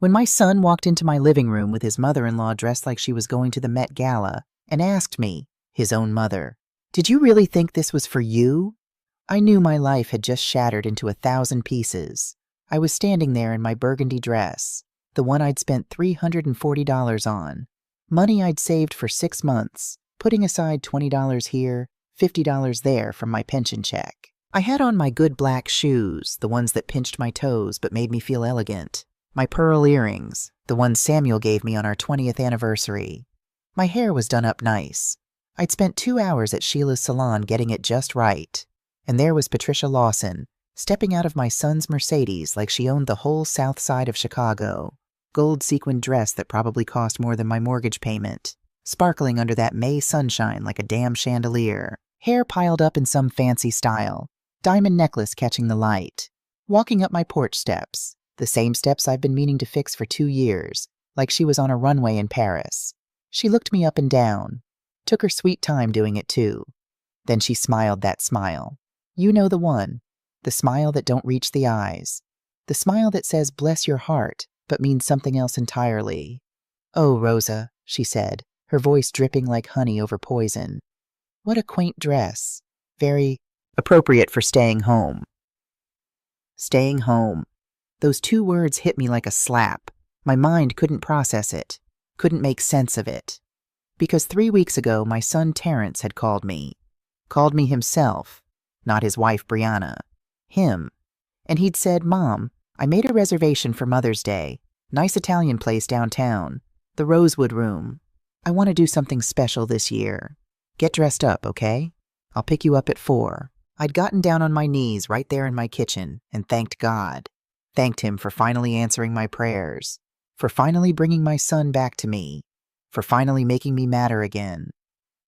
When my son walked into my living room with his mother-in-law dressed like she was going to the Met Gala and asked me, his own mother, "Did you really think this was for you?" I knew my life had just shattered into 1,000 pieces. I was standing there in my burgundy dress, the one I'd spent $340 on, money I'd saved for 6 months, putting aside $20 here, $50 there from my pension check. I had on my good black shoes, the ones that pinched my toes but made me feel elegant. My pearl earrings, the ones Samuel gave me on our 20th anniversary. My hair was done up nice. I'd spent 2 hours at Sheila's salon getting it just right. And there was Patricia Lawson, stepping out of my son's Mercedes like she owned the whole south side of Chicago. Gold sequined dress that probably cost more than my mortgage payment. Sparkling under that May sunshine like a damn chandelier. Hair piled up in some fancy style. Diamond necklace catching the light. Walking up my porch steps. The same steps I've been meaning to fix for 2 years, like she was on a runway in Paris. She looked me up and down. Took her sweet time doing it too. Then she smiled that smile. You know the one. The smile that don't reach the eyes. The smile that says bless your heart, but means something else entirely. "Oh, Rosa," she said, her voice dripping like honey over poison. "What a quaint dress. Very appropriate for staying home." Staying home. Those 2 words hit me like a slap. My mind couldn't process it, couldn't make sense of it. Because 3 weeks ago, my son Terrence had called me. Called me himself, not his wife Brianna. Him. And he'd said, "Mom, I made a reservation for Mother's Day. Nice Italian place downtown. The Rosewood Room. I want to do something special this year. Get dressed up, okay? I'll pick you up at 4. I'd gotten down on my knees right there in my kitchen and thanked God. Thanked him for finally answering my prayers, for finally bringing my son back to me, for finally making me matter again.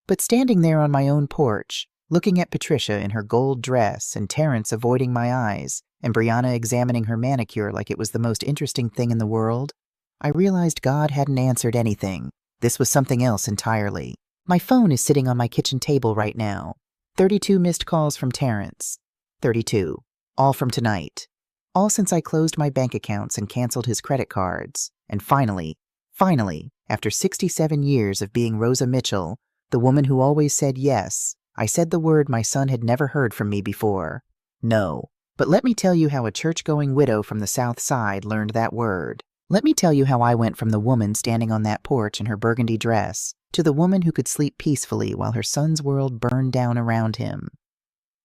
But standing there on my own porch, looking at Patricia in her gold dress and Terrence avoiding my eyes and Brianna examining her manicure like it was the most interesting thing in the world, I realized God hadn't answered anything. This was something else entirely. My phone is sitting on my kitchen table right now. 32 missed calls from Terrence. 32. All from tonight. All since I closed my bank accounts and canceled his credit cards. And finally, after 67 years of being Rosa Mitchell, the woman who always said yes, I said the word my son had never heard from me before. No. But let me tell you how a church-going widow from the South Side learned that word. Let me tell you how I went from the woman standing on that porch in her burgundy dress to the woman who could sleep peacefully while her son's world burned down around him.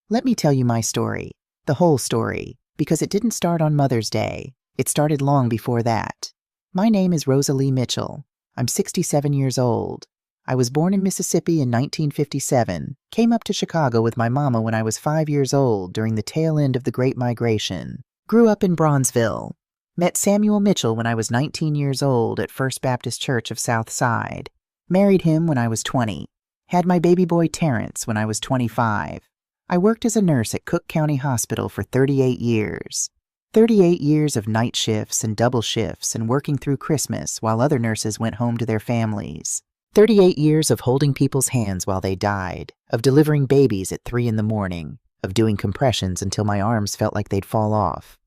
Let me tell you my story, the whole story, because it didn't start on Mother's Day. It started long before that. My name is Rosalie Mitchell. I'm 67 years old. I was born in Mississippi in 1957, came up to Chicago with my mama when I was 5 years old during the tail end of the Great Migration. Grew up in Bronzeville. Met Samuel Mitchell when I was 19 years old at First Baptist Church of South Side. Married him when I was 20. Had my baby boy Terrence when I was 25. I worked as a nurse at Cook County Hospital for 38 years. 38 years of night shifts and double shifts and working through Christmas while other nurses went home to their families. 38 years of holding people's hands while they died, of delivering babies at 3 in the morning, of doing compressions until my arms felt like they'd fall off.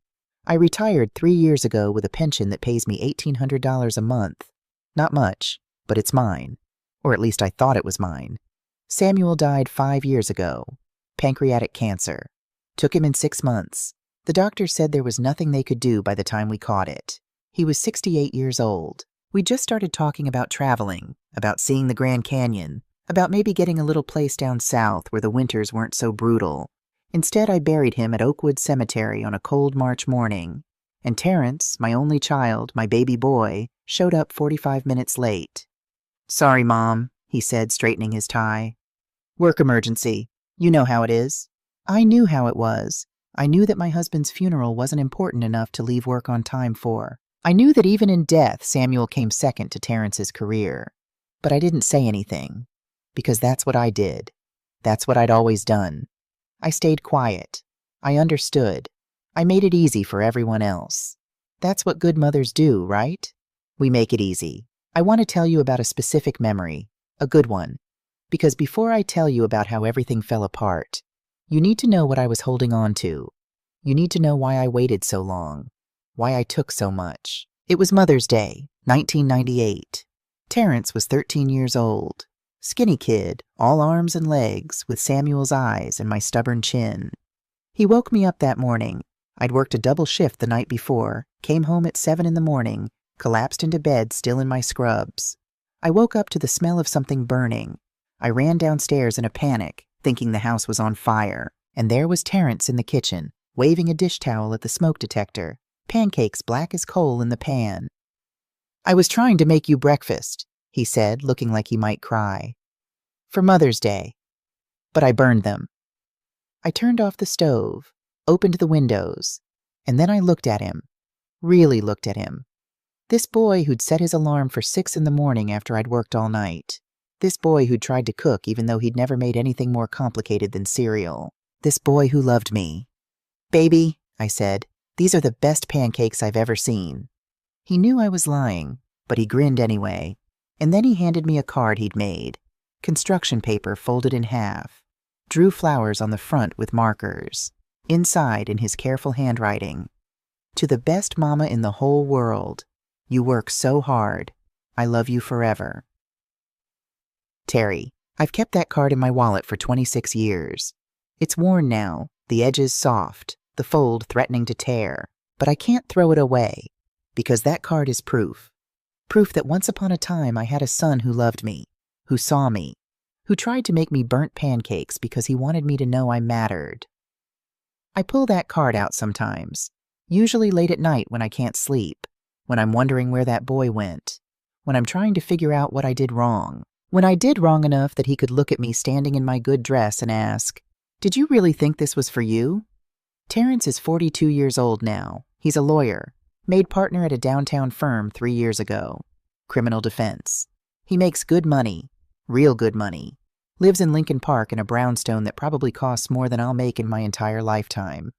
I retired 3 years ago with a pension that pays me $1,800 a month. Not much, but it's mine. Or at least I thought it was mine. Samuel died 5 years ago. Pancreatic cancer. Took him in 6 months. The doctor said there was nothing they could do by the time we caught it. He was 68 years old. We just started talking about traveling, about seeing the Grand Canyon, about maybe getting a little place down south where the winters weren't so brutal. Instead, I buried him at Oakwood Cemetery on a cold March morning. And Terrence, my only child, my baby boy, showed up 45 minutes late. "Sorry, Mom," he said, straightening his tie. "Work emergency. You know how it is." I knew how it was. I knew that my husband's funeral wasn't important enough to leave work on time for. I knew that even in death, Samuel came second to Terrence's career. But I didn't say anything, because that's what I did. That's what I'd always done. I stayed quiet. I understood. I made it easy for everyone else. That's what good mothers do, right? We make it easy. I want to tell you about a specific memory, a good one. Because before I tell you about how everything fell apart, you need to know what I was holding on to. You need to know why I waited so long, why I took so much. It was Mother's Day, 1998. Terrence was 13 years old. Skinny kid, all arms and legs, with Samuel's eyes and my stubborn chin. He woke me up that morning. I'd worked a double shift the night before, came home at 7 in the morning, collapsed into bed still in my scrubs. I woke up to the smell of something burning. I ran downstairs in a panic, thinking the house was on fire, and there was Terrence in the kitchen, waving a dish towel at the smoke detector, pancakes black as coal in the pan. "I was trying to make you breakfast," he said, looking like he might cry. "For Mother's Day. But I burned them." I turned off the stove, opened the windows, and then I looked at him, really looked at him. This boy who'd set his alarm for 6 in the morning after I'd worked all night. This boy who'd tried to cook even though he'd never made anything more complicated than cereal. This boy who loved me. "Baby," I said, "these are the best pancakes I've ever seen." He knew I was lying, but he grinned anyway. And then he handed me a card he'd made. Construction paper folded in half. Drew flowers on the front with markers. Inside, in his careful handwriting, "To the best mama in the whole world. You work so hard. I love you forever. Terry." I've kept that card in my wallet for 26 years. It's worn now, the edges soft, the fold threatening to tear. But I can't throw it away, because that card is proof. Proof that once upon a time I had a son who loved me, who saw me, who tried to make me burnt pancakes because he wanted me to know I mattered. I pull that card out sometimes, usually late at night when I can't sleep, when I'm wondering where that boy went, when I'm trying to figure out what I did wrong, when I did wrong enough that he could look at me standing in my good dress and ask, "Did you really think this was for you?" Terrence is 42 years old now. He's a lawyer, made partner at a downtown firm 3 years ago. Criminal defense. He makes good money, real good money. Lives in Lincoln Park in a brownstone that probably costs more than I'll make in my entire lifetime.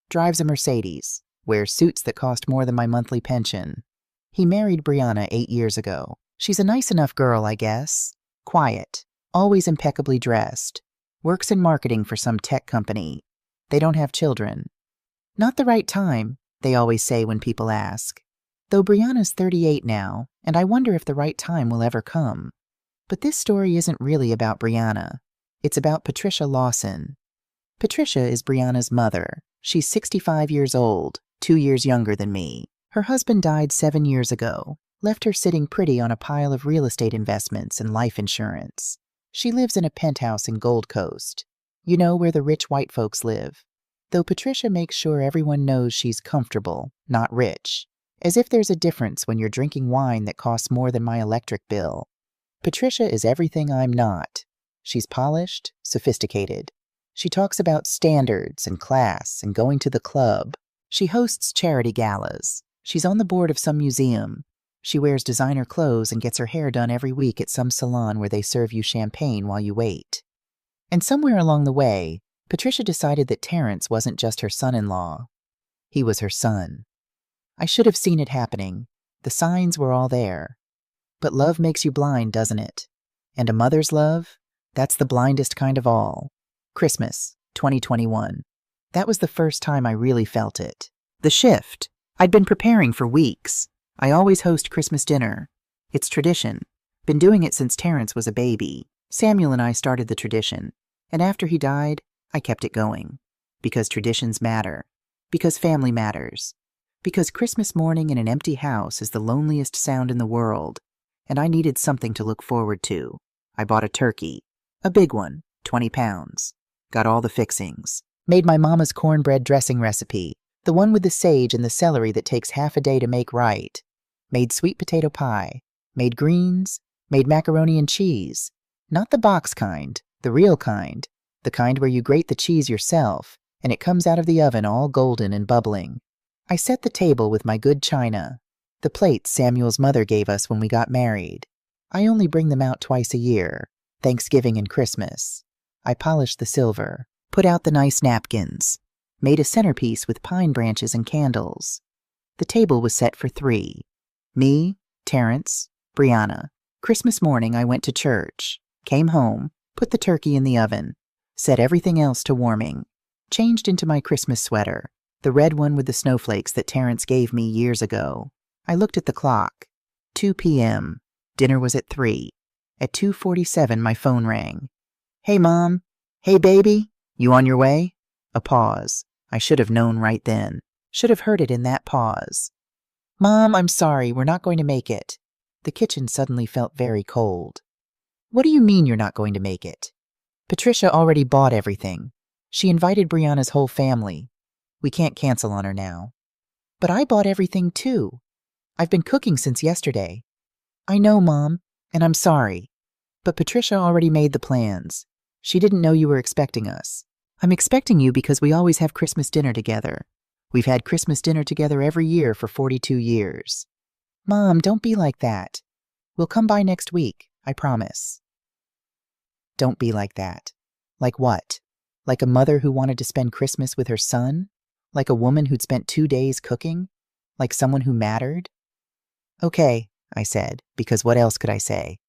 Drives a Mercedes. Wears suits that cost more than my monthly pension. He married Brianna 8 years ago. She's a nice enough girl, I guess. Quiet. Always impeccably dressed. Works in marketing for some tech company. They don't have children. Not the right time, they always say when people ask. Though Brianna's 38 now, and I wonder if the right time will ever come. But this story isn't really about Brianna. It's about Patricia Lawson. Patricia is Brianna's mother. She's 65 years old, 2 years younger than me. Her husband died 7 years ago, left her sitting pretty on a pile of real estate investments and life insurance. She lives in a penthouse in Gold Coast. You know, where the rich white folks live. Though Patricia makes sure everyone knows she's comfortable, not rich. As if there's a difference when you're drinking wine that costs more than my electric bill. Patricia is everything I'm not. She's polished, sophisticated. She talks about standards and class and going to the club. She hosts charity galas. She's on the board of some museum. She wears designer clothes and gets her hair done every week at some salon where they serve you champagne while you wait. And somewhere along the way, Patricia decided that Terrence wasn't just her son-in-law. He was her son. I should have seen it happening. The signs were all there. But love makes you blind, doesn't it? And a mother's love? That's the blindest kind of all. Christmas, 2021. That was the first time I really felt it. The shift. I'd been preparing for weeks. I always host Christmas dinner. It's tradition. Been doing it since Terrence was a baby. Samuel and I started the tradition. And after he died, I kept it going. Because traditions matter. Because family matters. Because Christmas morning in an empty house is the loneliest sound in the world. And I needed something to look forward to. I bought a turkey. A big one, 20 pounds. Got all the fixings. Made my mama's cornbread dressing recipe, the one with the sage and the celery that takes half a day to make right. Made sweet potato pie. Made greens. Made macaroni and cheese. Not the box kind, the real kind. The kind where you grate the cheese yourself, and it comes out of the oven all golden and bubbling. I set the table with my good china. The plates Samuel's mother gave us when we got married. I only bring them out twice a year, Thanksgiving and Christmas. I polished the silver, put out the nice napkins, made a centerpiece with pine branches and candles. The table was set for 3. Me, Terrence, Brianna. Christmas morning I went to church, came home, put the turkey in the oven, set everything else to warming, changed into my Christmas sweater, the red one with the snowflakes that Terrence gave me years ago. I looked at the clock. 2 p.m. Dinner was at 3. At 2:47, my phone rang. Hey, Mom. Hey, baby. You on your way? A pause. I should have known right then. Should have heard it in that pause. Mom, I'm sorry. We're not going to make it. The kitchen suddenly felt very cold. What do you mean you're not going to make it? Patricia already bought everything. She invited Brianna's whole family. We can't cancel on her now. But I bought everything too. I've been cooking since yesterday. I know, Mom, and I'm sorry. But Patricia already made the plans. She didn't know you were expecting us. I'm expecting you because we always have Christmas dinner together. We've had Christmas dinner together every year for 42 years. Mom, don't be like that. We'll come by next week, I promise. Don't be like that. Like what? Like a mother who wanted to spend Christmas with her son? Like a woman who'd spent 2 days cooking? Like someone who mattered? Okay, I said, because what else could I say?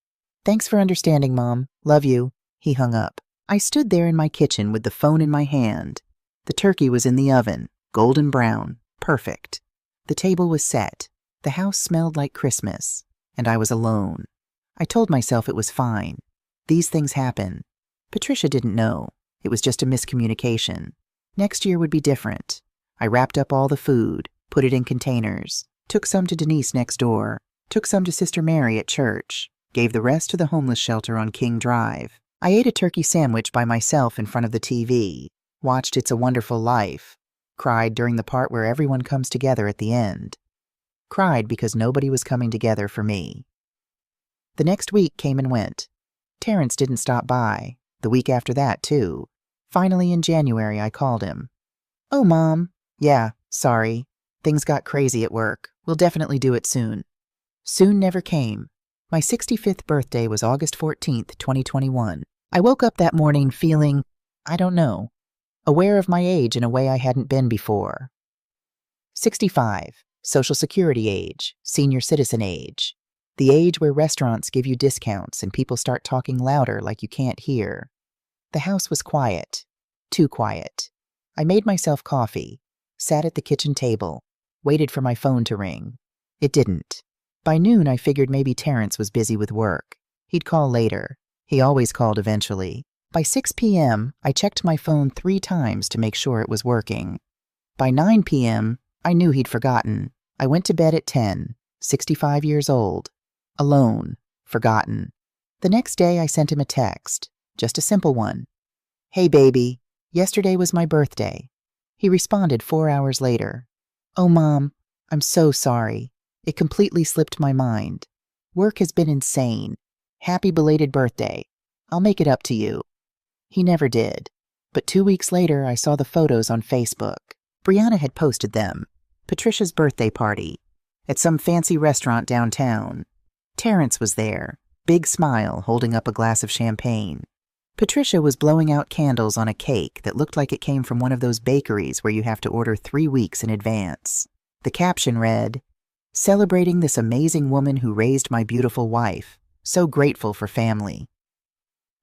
Thanks for understanding, Mom. Love you. He hung up. I stood there in my kitchen with the phone in my hand. The turkey was in the oven, golden brown, perfect. The table was set. The house smelled like Christmas, and I was alone. I told myself it was fine. These things happen. Patricia didn't know. It was just a miscommunication. Next year would be different. I wrapped up all the food, put it in containers, took some to Denise next door, took some to Sister Mary at church, gave the rest to the homeless shelter on King Drive. I ate a turkey sandwich by myself in front of the TV, watched It's a Wonderful Life, cried during the part where everyone comes together at the end. Cried because nobody was coming together for me. The next week came and went. Terrence didn't stop by. The week after that, too. Finally, in January, I called him. Oh, Mom. Yeah, sorry. Things got crazy at work. We'll definitely do it soon. Soon never came. My 65th birthday was August 14th, 2021. I woke up that morning feeling, I don't know, aware of my age in a way I hadn't been before. 65, Social Security age, senior citizen age. The age where restaurants give you discounts and people start talking louder like you can't hear. The house was quiet. Too quiet. I made myself coffee, sat at the kitchen table, waited for my phone to ring. It didn't. By noon, I figured maybe Terrence was busy with work. He'd call later. He always called eventually. By 6 p.m., I checked my phone 3 times to make sure it was working. By 9 p.m., I knew he'd forgotten. I went to bed at 10, 65 years old. Alone. Forgotten. The next day, I sent him a text. Just a simple one. Hey, baby. Yesterday was my birthday. He responded 4 hours later. Oh, Mom, I'm so sorry. It completely slipped my mind. Work has been insane. Happy belated birthday. I'll make it up to you. He never did. But 2 weeks later, I saw the photos on Facebook. Brianna had posted them. Patricia's birthday party. At some fancy restaurant downtown. Terrence was there. Big smile, holding up a glass of champagne. Patricia was blowing out candles on a cake that looked like it came from one of those bakeries where you have to order 3 weeks in advance. The caption read, "Celebrating this amazing woman who raised my beautiful wife. So grateful for family."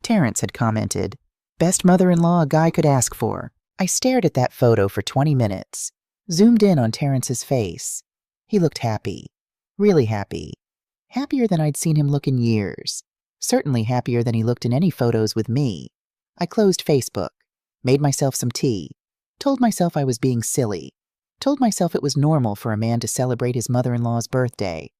Terrence had commented, "Best mother-in-law a guy could ask for." I stared at that photo for 20 minutes, zoomed in on Terrence's face. He looked happy. Really happy. Happier than I'd seen him look in years. Certainly happier than he looked in any photos with me. I closed Facebook, made myself some tea, told myself I was being silly, told myself it was normal for a man to celebrate his mother-in-law's birthday,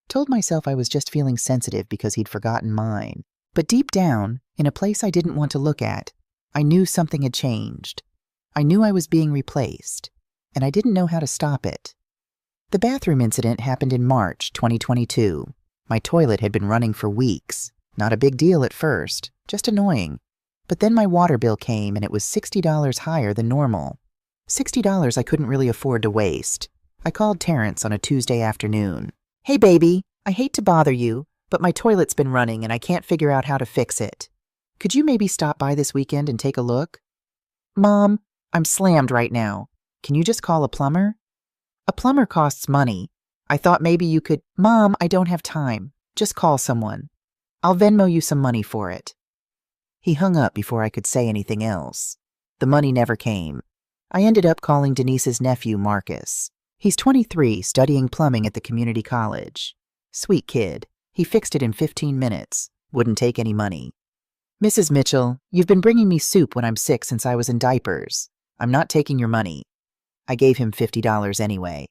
told myself I was just feeling sensitive because he'd forgotten mine. But deep down, in a place I didn't want to look at, I knew something had changed. I knew I was being replaced, and I didn't know how to stop it. The bathroom incident happened in March 2022. My toilet had been running for weeks. Not a big deal at first, just annoying. But then my water bill came and it was $60 higher than normal. $60 I couldn't really afford to waste. I called Terrence on a Tuesday afternoon. Hey, baby, I hate to bother you, but my toilet's been running and I can't figure out how to fix it. Could you maybe stop by this weekend and take a look? Mom, I'm slammed right now. Can you just call a plumber? A plumber costs money. I thought maybe you could... Mom, I don't have time. Just call someone. I'll Venmo you some money for it. He hung up before I could say anything else. The money never came. I ended up calling Denise's nephew, Marcus. He's 23, studying plumbing at the community college. Sweet kid. He fixed it in 15 minutes. Wouldn't take any money. Mrs. Mitchell, you've been bringing me soup when I'm sick since I was in diapers. I'm not taking your money. I gave him $50 anyway.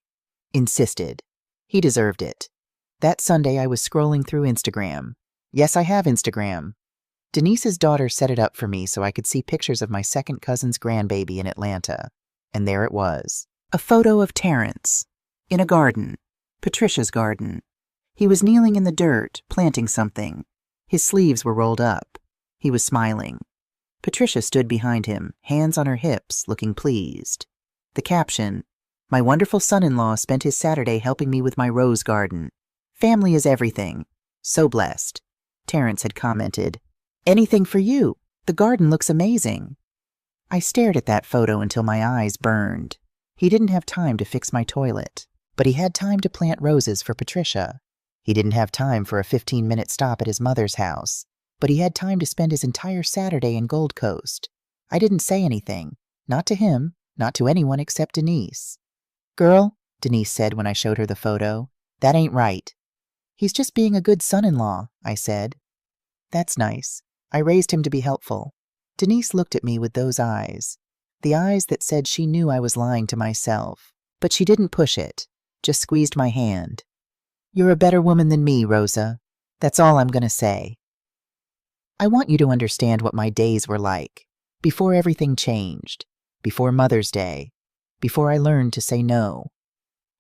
Insisted. He deserved it. That Sunday I was scrolling through Instagram. Yes, I have Instagram. Denise's daughter set it up for me so I could see pictures of my second cousin's grandbaby in Atlanta. And there it was. A photo of Terrence. In a garden. Patricia's garden. He was kneeling in the dirt, planting something. His sleeves were rolled up. He was smiling. Patricia stood behind him, hands on her hips, looking pleased. The caption, "My wonderful son-in-law spent his Saturday helping me with my rose garden. Family is everything. So blessed." Terrence had commented, "Anything for you. The garden looks amazing." I stared at that photo until my eyes burned. He didn't have time to fix my toilet, but he had time to plant roses for Patricia. He didn't have time for a 15-minute stop at his mother's house, but he had time to spend his entire Saturday in Gold Coast. I didn't say anything. Not to him, not to anyone except Denise. "Girl," Denise said when I showed her the photo, "that ain't right." "He's just being a good son-in-law," I said. "That's nice. I raised him to be helpful." Denise looked at me with those eyes, the eyes that said she knew I was lying to myself, but she didn't push it, just squeezed my hand. "You're a better woman than me, Rosa. That's all I'm going to say." I want you to understand what my days were like, before everything changed, before Mother's Day, before I learned to say no.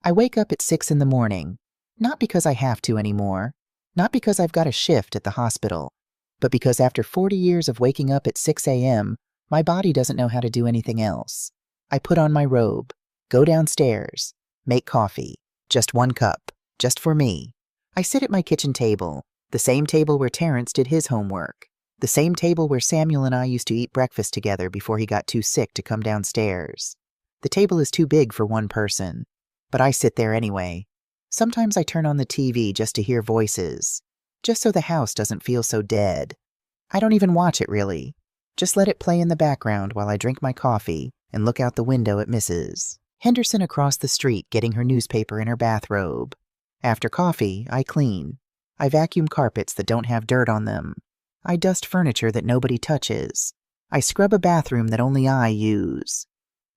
I wake up at 6 in the morning, not because I have to anymore, not because I've got a shift at the hospital, but because after 40 years of waking up at 6 a.m., my body doesn't know how to do anything else. I put on my robe, go downstairs, make coffee, just 1 cup, just for me. I sit at my kitchen table, the same table where Terrence did his homework, the same table where Samuel and I used to eat breakfast together before he got too sick to come downstairs. The table is too big for one person, but I sit there anyway. Sometimes I turn on the TV just to hear voices, just so the house doesn't feel so dead. I don't even watch it really. Just let it play in the background while I drink my coffee and look out the window at Mrs. Henderson across the street getting her newspaper in her bathrobe. After coffee, I clean. I vacuum carpets that don't have dirt on them. I dust furniture that nobody touches. I scrub a bathroom that only I use.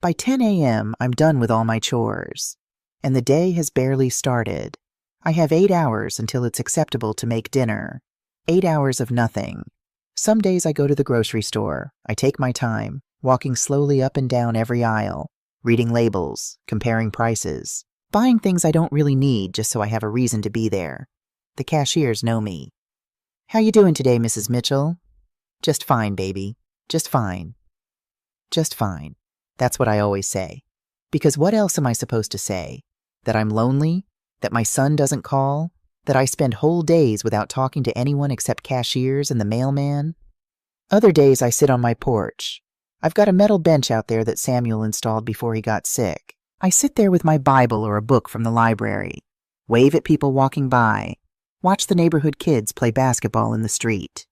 By 10 a.m., I'm done with all my chores. And the day has barely started. I have 8 hours until it's acceptable to make dinner. 8 hours of nothing. Some days I go to the grocery store. I take my time, walking slowly up and down every aisle, reading labels, comparing prices, buying things I don't really need just so I have a reason to be there. The cashiers know me. "How you doing today, Mrs. Mitchell?" "Just fine, baby. Just fine." Just fine. That's what I always say. Because what else am I supposed to say? That I'm lonely? That my son doesn't call? That I spend whole days without talking to anyone except cashiers and the mailman? Other days I sit on my porch. I've got a metal bench out there that Samuel installed before he got sick. I sit there with my Bible or a book from the library, wave at people walking by, watch the neighborhood kids play basketball in the street.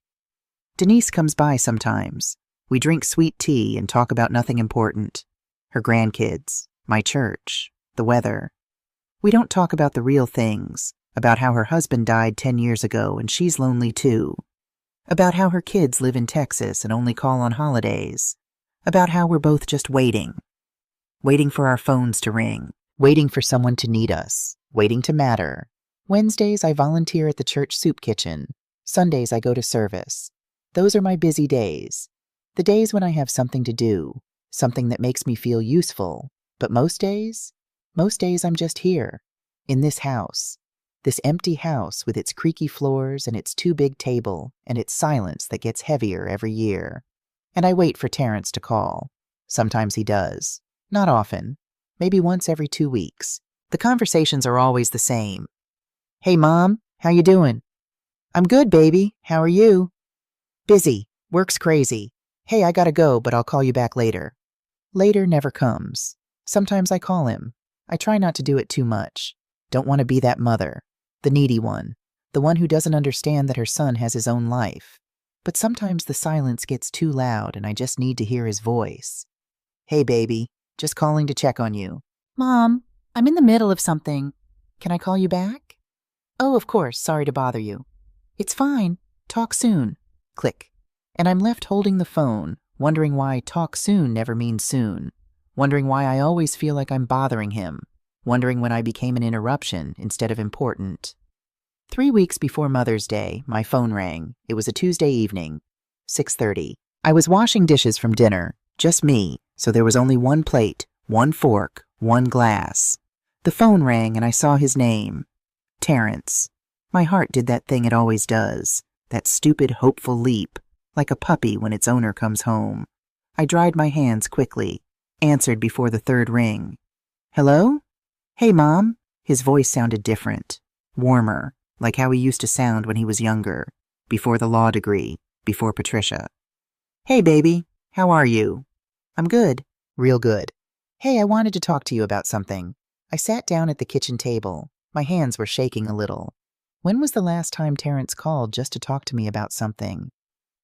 Denise comes by sometimes. We drink sweet tea and talk about nothing important. Her grandkids, my church, the weather. We don't talk about the real things, about how her husband died 10 years ago and she's lonely too. About how her kids live in Texas and only call on holidays. About how we're both just waiting. Waiting for our phones to ring. Waiting for someone to need us. Waiting to matter. Wednesdays I volunteer at the church soup kitchen. Sundays I go to service. Those are my busy days. The days when I have something to do. Something that makes me feel useful. But most days I'm just here. In this house. This empty house with its creaky floors and its too big table and its silence that gets heavier every year. And I wait for Terrence to call. Sometimes he does. Not often. Maybe once every 2 weeks. The conversations are always the same. "Hey, Mom, how you doing?" "I'm good, baby. How are you?" "Busy. Work's crazy. Hey, I gotta go, but I'll call you back later." Later never comes. Sometimes I call him. I try not to do it too much. Don't want to be that mother. The needy one. The one who doesn't understand that her son has his own life. But sometimes the silence gets too loud and I just need to hear his voice. "Hey, baby. Just calling to check on you." "Mom." I'm in the middle of something. Can I call you back? Oh, of course. Sorry to bother you. It's fine. Talk soon. Click. And I'm left holding the phone, wondering why talk soon never means soon, wondering why I always feel like I'm bothering him, wondering when I became an interruption instead of important. 3 weeks before Mother's Day, my phone rang. It was a Tuesday evening, 6:30. I was washing dishes from dinner, just me, so there was only one plate, one fork, one glass. The phone rang and I saw his name, Terrence. My heart did that thing it always does, that stupid, hopeful leap, like a puppy when its owner comes home. I dried my hands quickly, answered before the third ring. Hello? Hey, Mom. His voice sounded different, warmer, like how he used to sound when he was younger, before the law degree, before Patricia. Hey, baby. How are you? I'm good. Real good. Hey, I wanted to talk to you about something. I sat down at the kitchen table. My hands were shaking a little. When was the last time Terrence called just to talk to me about something?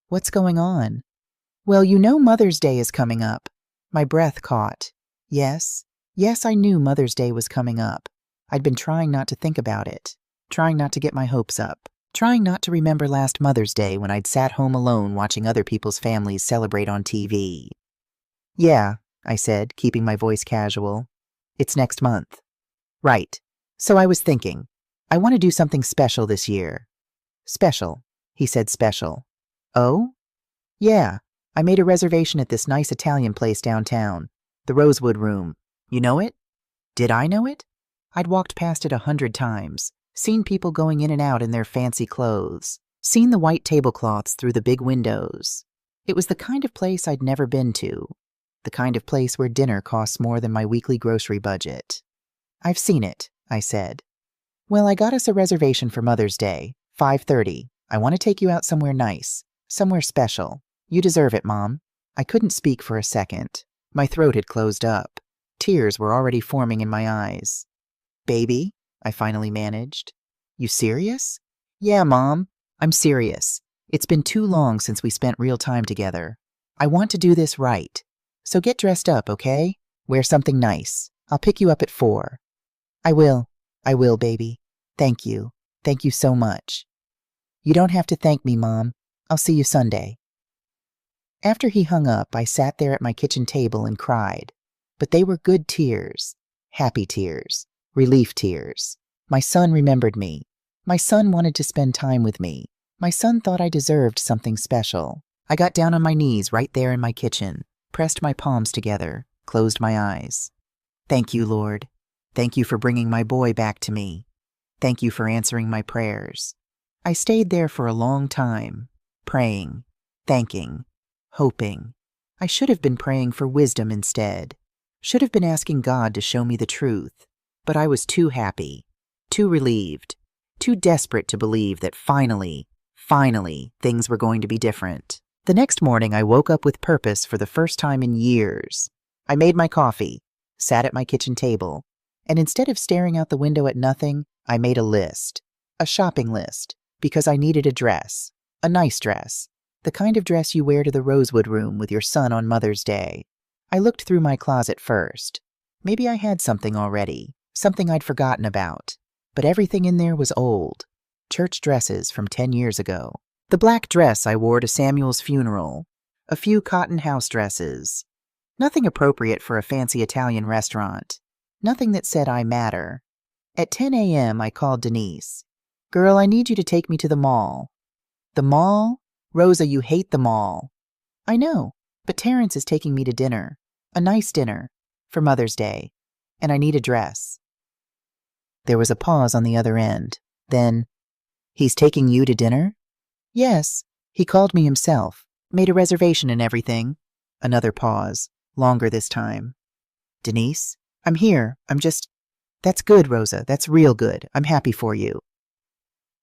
What's going on? Well, you know Mother's Day is coming up. My breath caught. Yes, I knew Mother's Day was coming up. I'd been trying not to think about it, trying not to get my hopes up, trying not to remember last Mother's Day when I'd sat home alone watching other people's families celebrate on TV. Yeah, I said, keeping my voice casual. It's next month. Right. So I was thinking, I want to do something special this year. Special, he said, special. Oh? Yeah, I made a reservation at this nice Italian place downtown, the Rosewood Room. You know it? Did I know it? I'd walked past it 100 times, seen people going in and out in their fancy clothes, seen the white tablecloths through the big windows. It was the kind of place I'd never been to, the kind of place where dinner costs more than my weekly grocery budget. I've seen it, I said. Well, I got us a reservation for Mother's Day, 5:30. I want to take you out somewhere nice, somewhere special. You deserve it, Mom. I couldn't speak for a second. My throat had closed up. Tears were already forming in my eyes. Baby, I finally managed. You serious? Yeah, Mom. I'm serious. It's been too long since we spent real time together. I want to do this right. So get dressed up, okay? Wear something nice. I'll pick you up at 4. I will, baby. Thank you. Thank you so much. You don't have to thank me, Mom. I'll see you Sunday. After he hung up, I sat there at my kitchen table and cried. But they were good tears. Happy tears. Relief tears. My son remembered me. My son wanted to spend time with me. My son thought I deserved something special. I got down on my knees right there in my kitchen, pressed my palms together, closed my eyes. Thank you, Lord. Thank you for bringing my boy back to me. Thank you for answering my prayers. I stayed there for a long time, praying, thanking, hoping. I should have been praying for wisdom instead. Should have been asking God to show me the truth. But I was too happy, too relieved, too desperate to believe that finally, things were going to be different. The next morning, I woke up with purpose for the first time in years. I made my coffee, sat at my kitchen table, and instead of staring out the window at nothing, I made a list, a shopping list, because I needed a dress, a nice dress, the kind of dress you wear to the Rosewood Room with your son on Mother's Day. I looked through my closet first. Maybe I had something already, something I'd forgotten about, but everything in there was old, church dresses from 10 years ago. The black dress I wore to Samuel's funeral, a few cotton house dresses, nothing appropriate for a fancy Italian restaurant, nothing that said I matter. At 10 a.m., I called Denise. Girl, I need you to take me to the mall. The mall? Rosa, you hate the mall. I know, but Terrence is taking me to dinner, a nice dinner, for Mother's Day, and I need a dress. There was a pause on the other end. Then, he's taking you to dinner? Yes, he called me himself, made a reservation and everything. Another pause, longer this time. Denise, I'm here, That's good, Rosa, that's real good. I'm happy for you.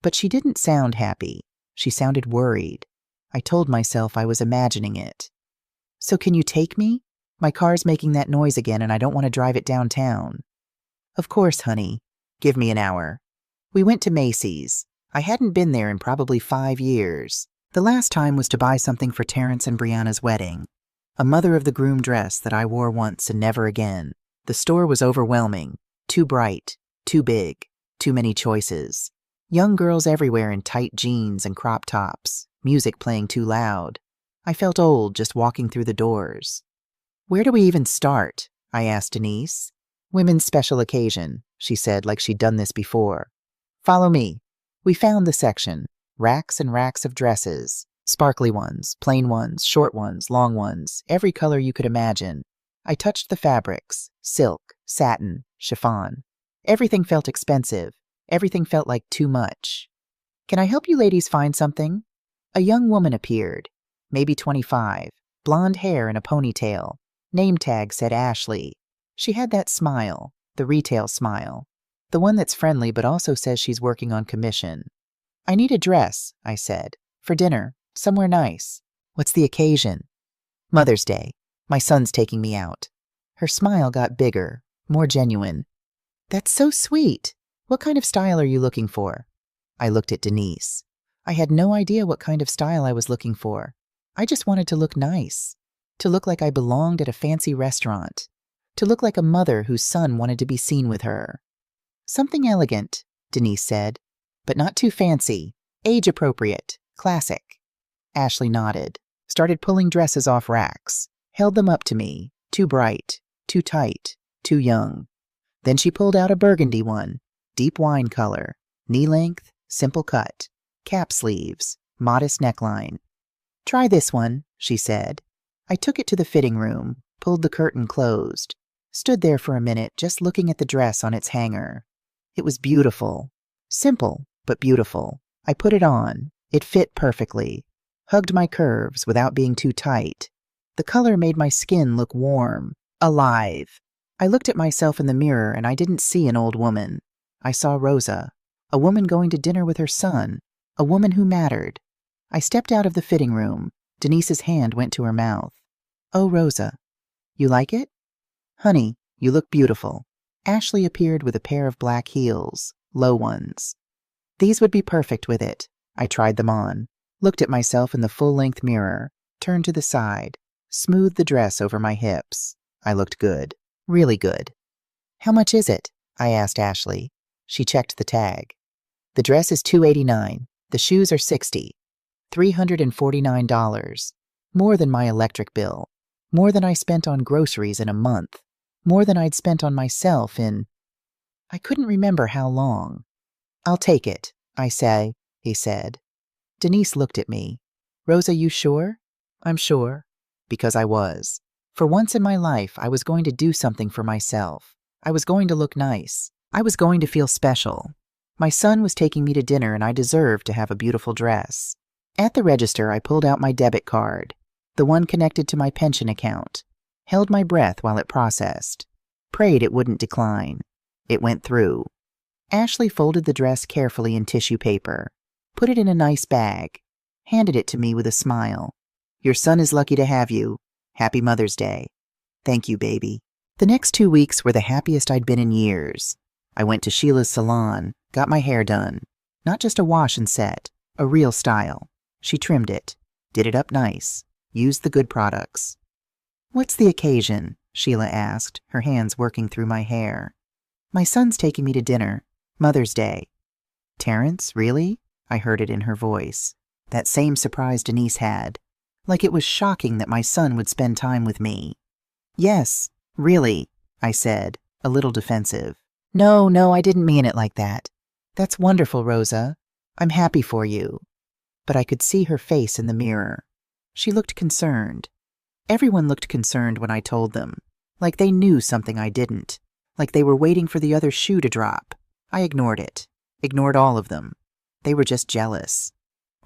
But she didn't sound happy. She sounded worried. I told myself I was imagining it. So can you take me? My car's making that noise again and I don't want to drive it downtown. Of course, honey. Give me an hour. We went to Macy's. I hadn't been there in probably 5 years. The last time was to buy something for Terrence and Brianna's wedding. A mother of the groom dress that I wore once and never again. The store was overwhelming. Too bright, too big, too many choices. Young girls everywhere in tight jeans and crop tops, music playing too loud. I felt old just walking through the doors. Where do we even start? I asked Denise. Women's special occasion, she said like she'd done this before. Follow me. We found the section. Racks and racks of dresses. Sparkly ones, plain ones, short ones, long ones, every color you could imagine. I touched the fabrics. Silk, satin, chiffon. Everything felt expensive. Everything felt like too much. Can I help you ladies find something? A young woman appeared, maybe 25, blonde hair and a ponytail. Name tag said Ashley. She had that smile, the retail smile, the one that's friendly but also says she's working on commission. I need a dress, I said, for dinner, somewhere nice. What's the occasion? Mother's Day. My son's taking me out. Her smile got bigger, more genuine. That's so sweet. What kind of style are you looking for? I looked at Denise. I had no idea what kind of style I was looking for. I just wanted to look nice, to look like I belonged at a fancy restaurant, to look like a mother whose son wanted to be seen with her. Something elegant, Denise said, but not too fancy, age-appropriate, classic. Ashley nodded, started pulling dresses off racks, held them up to me, too bright, too tight, too young. Then she pulled out a burgundy one, deep wine color, knee-length, simple cut, cap sleeves, modest neckline. Try this one, she said. I took it to the fitting room, pulled the curtain closed, stood there for a minute just looking at the dress on its hanger. It was beautiful. Simple, but beautiful. I put it on. It fit perfectly. Hugged my curves without being too tight. The color made my skin look warm, alive. I looked at myself in the mirror and I didn't see an old woman. I saw Rosa, a woman going to dinner with her son, a woman who mattered. I stepped out of the fitting room. Denise's hand went to her mouth. Oh, Rosa, you like it? Honey, you look beautiful. Ashley appeared with a pair of black heels, low ones. These would be perfect with it. I tried them on, looked at myself in the full-length mirror, turned to the side, smoothed the dress over my hips. I looked good, really good. How much is it? I asked Ashley. She checked the tag. The dress is $289. The shoes are $60. $349. More than my electric bill. More than I spent on groceries in a month. More than I'd spent on myself in... I couldn't remember how long. I'll take it, he said. Denise looked at me. Rosa, you sure? I'm sure. Because I was. For once in my life, I was going to do something for myself. I was going to look nice. I was going to feel special. My son was taking me to dinner and I deserved to have a beautiful dress. At the register, I pulled out my debit card, the one connected to my pension account, held my breath while it processed, prayed it wouldn't decline. It went through. Ashley folded the dress carefully in tissue paper, put it in a nice bag, handed it to me with a smile. Your son is lucky to have you. Happy Mother's Day. Thank you, baby. The next 2 weeks were the happiest I'd been in years. I went to Sheila's salon, got my hair done. Not just a wash and set, a real style. She trimmed it, did it up nice, used the good products. What's the occasion? Sheila asked, her hands working through my hair. My son's taking me to dinner. Mother's Day. Terrence, really? I heard it in her voice. That same surprise Denise had. Like it was shocking that my son would spend time with me. Yes, really, I said, a little defensive. No, I didn't mean it like that. That's wonderful, Rosa. I'm happy for you. But I could see her face in the mirror. She looked concerned. Everyone looked concerned when I told them, like they knew something I didn't, like they were waiting for the other shoe to drop. I ignored it, ignored all of them. They were just jealous.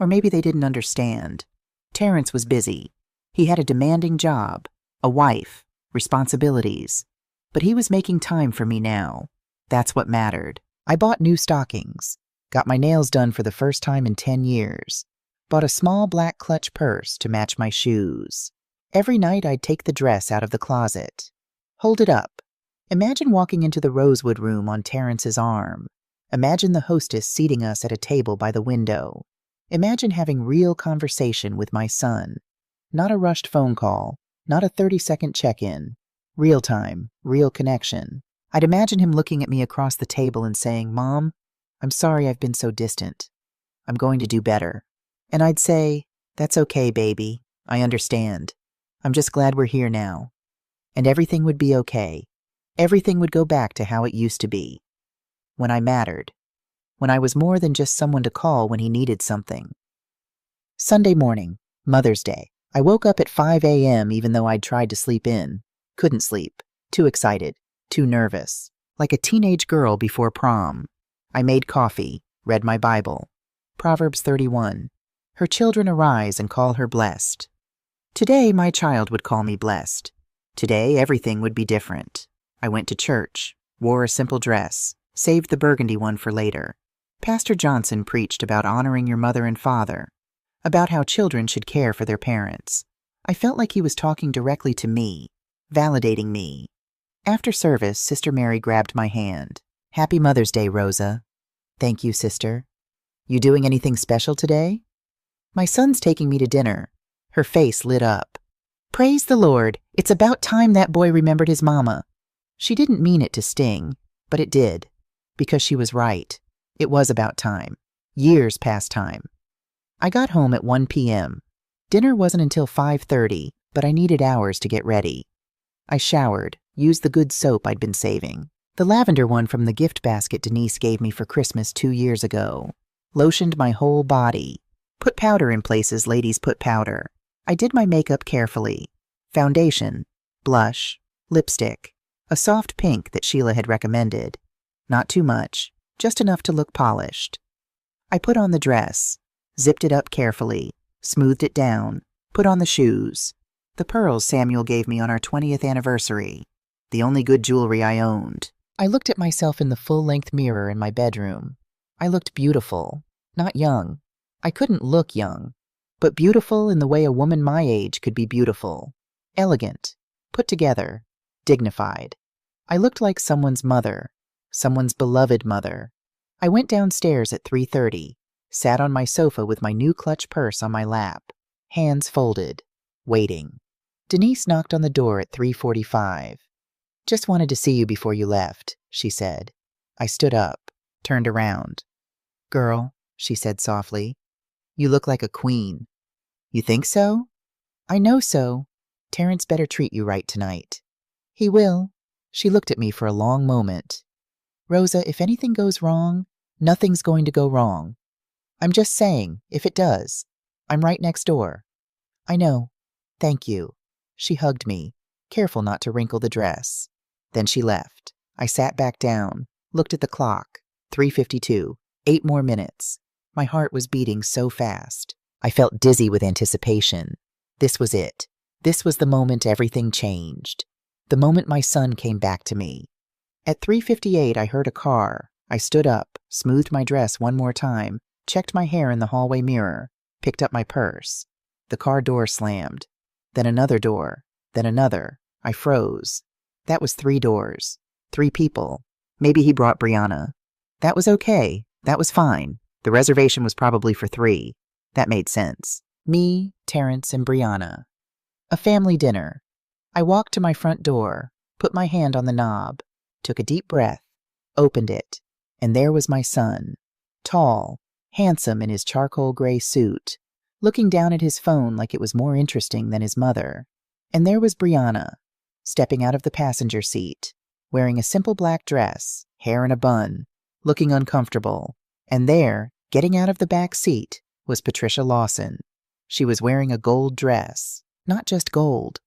Or maybe they didn't understand. Terrence was busy. He had a demanding job, a wife, responsibilities. But he was making time for me now. That's what mattered. I bought new stockings, got my nails done for the first time in 10 years, bought a small black clutch purse to match my shoes. Every night I'd take the dress out of the closet, hold it up. Imagine walking into the rosewood room on Terrence's arm. Imagine the hostess seating us at a table by the window. Imagine having real conversation with my son. Not a rushed phone call, not a 30-second check-in. Real time, real connection. I'd imagine him looking at me across the table and saying, "Mom, I'm sorry I've been so distant. I'm going to do better." And I'd say, "That's okay, baby. I understand. I'm just glad we're here now." And everything would be okay. Everything would go back to how it used to be. When I mattered. When I was more than just someone to call when he needed something. Sunday morning, Mother's Day. I woke up at 5 a.m. even though I'd tried to sleep in. Couldn't sleep. Too excited. Too nervous. Like a teenage girl before prom. I made coffee. Read my Bible. Proverbs 31. Her children arise and call her blessed. Today, my child would call me blessed. Today, everything would be different. I went to church. Wore a simple dress. Saved the burgundy one for later. Pastor Johnson preached about honoring your mother and father, about how children should care for their parents. I felt like he was talking directly to me, validating me. After service, Sister Mary grabbed my hand. "Happy Mother's Day, Rosa." "Thank you, sister." "You doing anything special today?" "My son's taking me to dinner." Her face lit up. "Praise the Lord. It's about time that boy remembered his mama." She didn't mean it to sting, but it did. Because she was right. It was about time. Years past time. I got home at 1 p.m. Dinner wasn't until 5:30, but I needed hours to get ready. I showered, used the good soap I'd been saving. The lavender one from the gift basket Denise gave me for Christmas 2 years ago. Lotioned my whole body. Put powder in places ladies put powder. I did my makeup carefully. Foundation, blush, lipstick, a soft pink that Sheila had recommended. Not too much, just enough to look polished. I put on the dress, zipped it up carefully, smoothed it down, put on the shoes. The pearls Samuel gave me on our 20th anniversary. The only good jewelry I owned. I looked at myself in the full-length mirror in my bedroom. I looked beautiful, not young. I couldn't look young, but beautiful in the way a woman my age could be beautiful. Elegant, put together, dignified. I looked like someone's mother, someone's beloved mother. I went downstairs at 3:30, sat on my sofa with my new clutch purse on my lap, hands folded, waiting. Denise knocked on the door at 3:45. "Just wanted to see you before you left," she said. I stood up, turned around. "Girl," she said softly, "you look like a queen." "You think so?" "I know so. Terrence better treat you right tonight." "He will." She looked at me for a long moment. "Rosa, if anything goes wrong, nothing's going to go wrong. I'm just saying, if it does, I'm right next door." "I know. Thank you." She hugged me, careful not to wrinkle the dress. Then she left. I sat back down, looked at the clock. 3:52. 8 more minutes. My heart was beating so fast. I felt dizzy with anticipation. This was it. This was the moment everything changed. The moment my son came back to me. At 3:58, I heard a car. I stood up, smoothed my dress one more time, checked my hair in the hallway mirror, picked up my purse. The car door slammed. Then another door. Then another. I froze. That was 3 doors. 3 people. Maybe he brought Brianna. That was okay. That was fine. The reservation was probably for 3. That made sense. Me, Terrence, and Brianna. A family dinner. I walked to my front door, put my hand on the knob, took a deep breath, opened it, and there was my son, tall, handsome in his charcoal gray suit, looking down at his phone like it was more interesting than his mother. And there was Brianna, stepping out of the passenger seat, wearing a simple black dress, hair in a bun, looking uncomfortable. And there, getting out of the back seat, was Patricia Lawson. She was wearing a gold dress, not just gold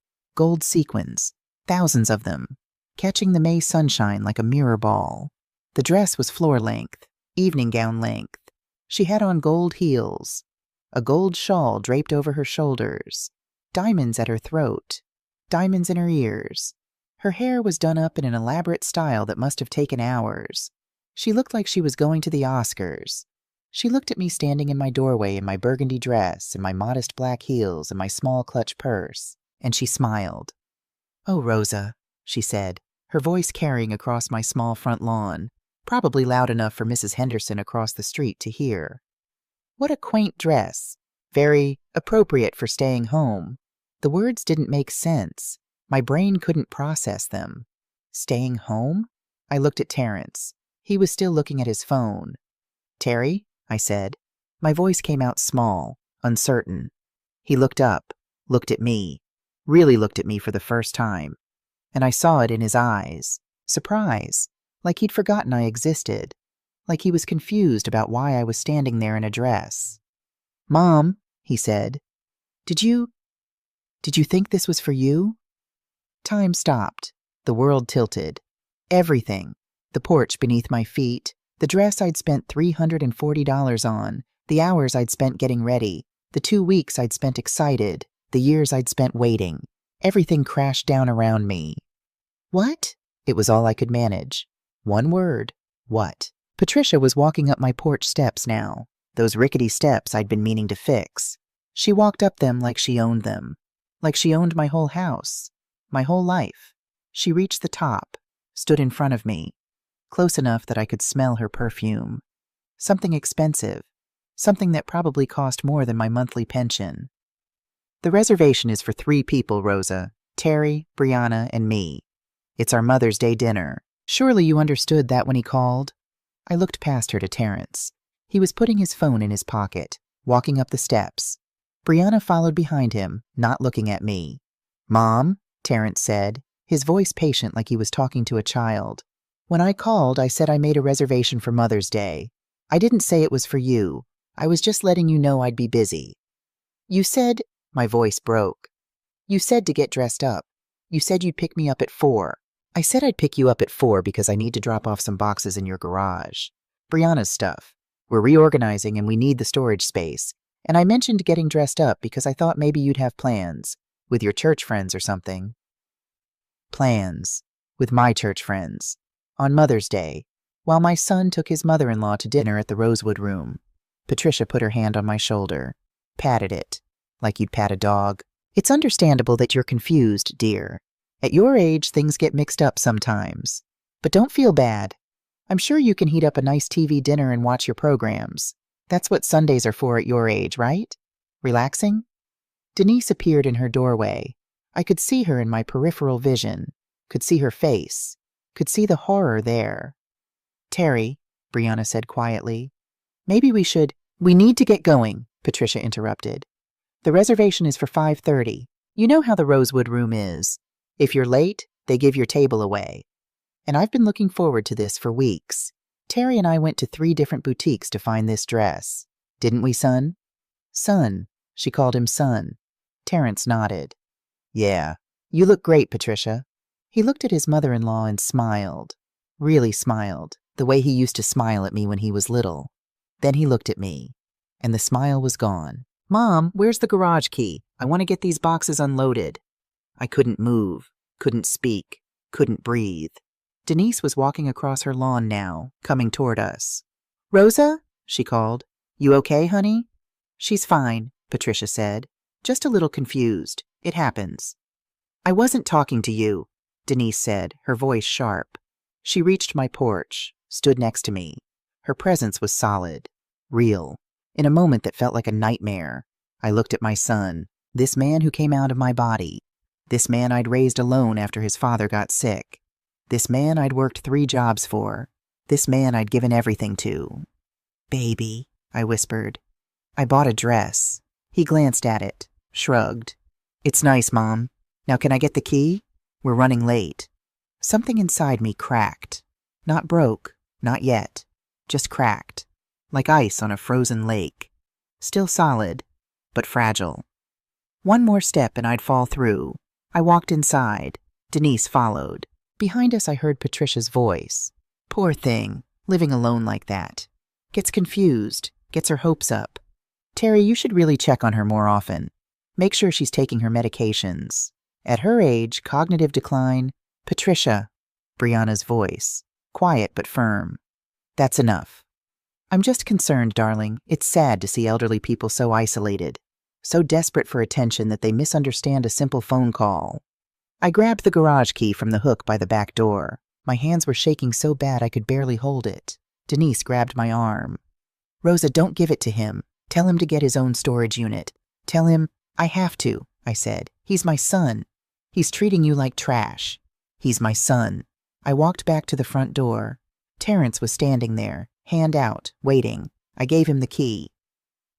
sequins, thousands of them, catching the May sunshine like a mirror ball. The dress was floor length, evening gown length. She had on gold heels, a gold shawl draped over her shoulders, diamonds at her throat, diamonds in her ears. Her hair was done up in an elaborate style that must have taken hours. She looked like she was going to the Oscars. She looked at me standing in my doorway in my burgundy dress and my modest black heels and my small clutch purse, and she smiled. "Oh, Rosa," she said, her voice carrying across my small front lawn, probably loud enough for Mrs. Henderson across the street to hear. "What a quaint dress. Very appropriate for staying home." The words didn't make sense. My brain couldn't process them. Staying home? I looked at Terrence. He was still looking at his phone. "Terry?" I said. My voice came out small, uncertain. He looked up, looked at me, really looked at me for the first time. And I saw it in his eyes. Surprise, like he'd forgotten I existed, like he was confused about why I was standing there in a dress. "Mom," he said, Did you think this was for you?" Time stopped. The world tilted. Everything. The porch beneath my feet, the dress I'd spent $340 on, the hours I'd spent getting ready, the 2 weeks I'd spent excited, the years I'd spent waiting. Everything crashed down around me. "What?" It was all I could manage. One word. What? Patricia was walking up my porch steps now, those rickety steps I'd been meaning to fix. She walked up them like she owned them, like she owned my whole house, my whole life. She reached the top, stood in front of me, close enough that I could smell her perfume. Something expensive, something that probably cost more than my monthly pension. "The reservation is for 3 people, Rosa, Terry, Brianna, and me. It's our Mother's Day dinner. Surely you understood that when he called?" I looked past her to Terrence. He was putting his phone in his pocket, walking up the steps. Brianna followed behind him, not looking at me. "Mom," Terrence said, his voice patient like he was talking to a child. "When I called, I said I made a reservation for Mother's Day. I didn't say it was for you. I was just letting you know I'd be busy." "You said," my voice broke. "You said to get dressed up. You said you'd pick me up at 4. "I said I'd pick you up at 4 because I need to drop off some boxes in your garage. Brianna's stuff. We're reorganizing and we need the storage space. And I mentioned getting dressed up because I thought maybe you'd have plans. With your church friends or something." Plans. With my church friends. On Mother's Day, while my son took his mother-in-law to dinner at the Rosewood Room. Patricia put her hand on my shoulder, patted it, like you'd pat a dog. "It's understandable that you're confused, dear. At your age, things get mixed up sometimes. But don't feel bad. I'm sure you can heat up a nice TV dinner and watch your programs. That's what Sundays are for at your age, right? Relaxing?" Denise appeared in her doorway. I could see her in my peripheral vision, could see her face, could see the horror there. "Terry," Brianna said quietly, "maybe we should—" "We need to get going," Patricia interrupted. "The reservation is for 5:30. You know how the Rosewood Room is. If you're late, they give your table away. And I've been looking forward to this for weeks. Terry and I went to 3 different boutiques to find this dress. Didn't we, son?" "Son." She called him son. Terrence nodded. "Yeah. You look great, Patricia." He looked at his mother-in-law and smiled. Really smiled, the way he used to smile at me when he was little. Then he looked at me, and the smile was gone. "Mom, where's the garage key? I want to get these boxes unloaded." I couldn't move, couldn't speak, couldn't breathe. Denise was walking across her lawn now, coming toward us. "Rosa?" she called. "You okay, honey?" "She's fine," Patricia said. "Just a little confused. It happens." "I wasn't talking to you," Denise said, her voice sharp. She reached my porch, stood next to me. Her presence was solid, real. In a moment that felt like a nightmare, I looked at my son, this man who came out of my body, this man I'd raised alone after his father got sick, this man I'd worked 3 jobs for, this man I'd given everything to. "Baby," I whispered. "I bought a dress." He glanced at it, shrugged. "It's nice, Mom. Now can I get the key? We're running late." Something inside me cracked. Not broke, not yet. Just cracked. Like ice on a frozen lake. Still solid, but fragile. One more step and I'd fall through. I walked inside. Denise followed. Behind us I heard Patricia's voice. Poor thing, living alone like that. Gets confused, gets her hopes up. "Terry, you should really check on her more often. Make sure she's taking her medications. At her age, cognitive decline—" "Patricia," Brianna's voice, quiet but firm. "That's enough. I'm just concerned, darling. It's sad to see elderly people so isolated, so desperate for attention that they misunderstand a simple phone call." I grabbed the garage key from the hook by the back door. My hands were shaking so bad I could barely hold it. Denise grabbed my arm. "Rosa, don't give it to him. Tell him to get his own storage unit. Tell him—" "I have to," I said. "He's my son. He's treating you like trash. He's my son. I walked back to the front door. Terrence was standing there, hand out, waiting. I gave him the key.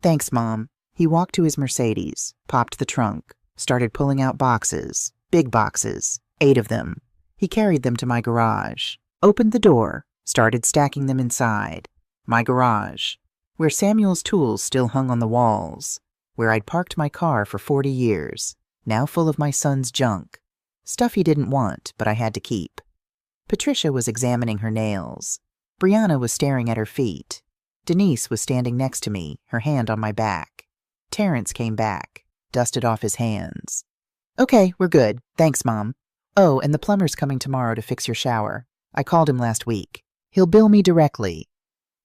Thanks, Mom. He walked to his Mercedes, popped the trunk, started pulling out boxes, big boxes, 8 of them. He carried them to my garage, opened the door, started stacking them inside. My garage, where Samuel's tools still hung on the walls, where I'd parked my car for 40 years, now full of my son's junk. Stuff he didn't want, but I had to keep. Patricia was examining her nails. Brianna was staring at her feet. Denise was standing next to me, her hand on my back. Terrence came back, dusted off his hands. Okay, we're good. Thanks, Mom. Oh, and the plumber's coming tomorrow to fix your shower. I called him last week. He'll bill me directly.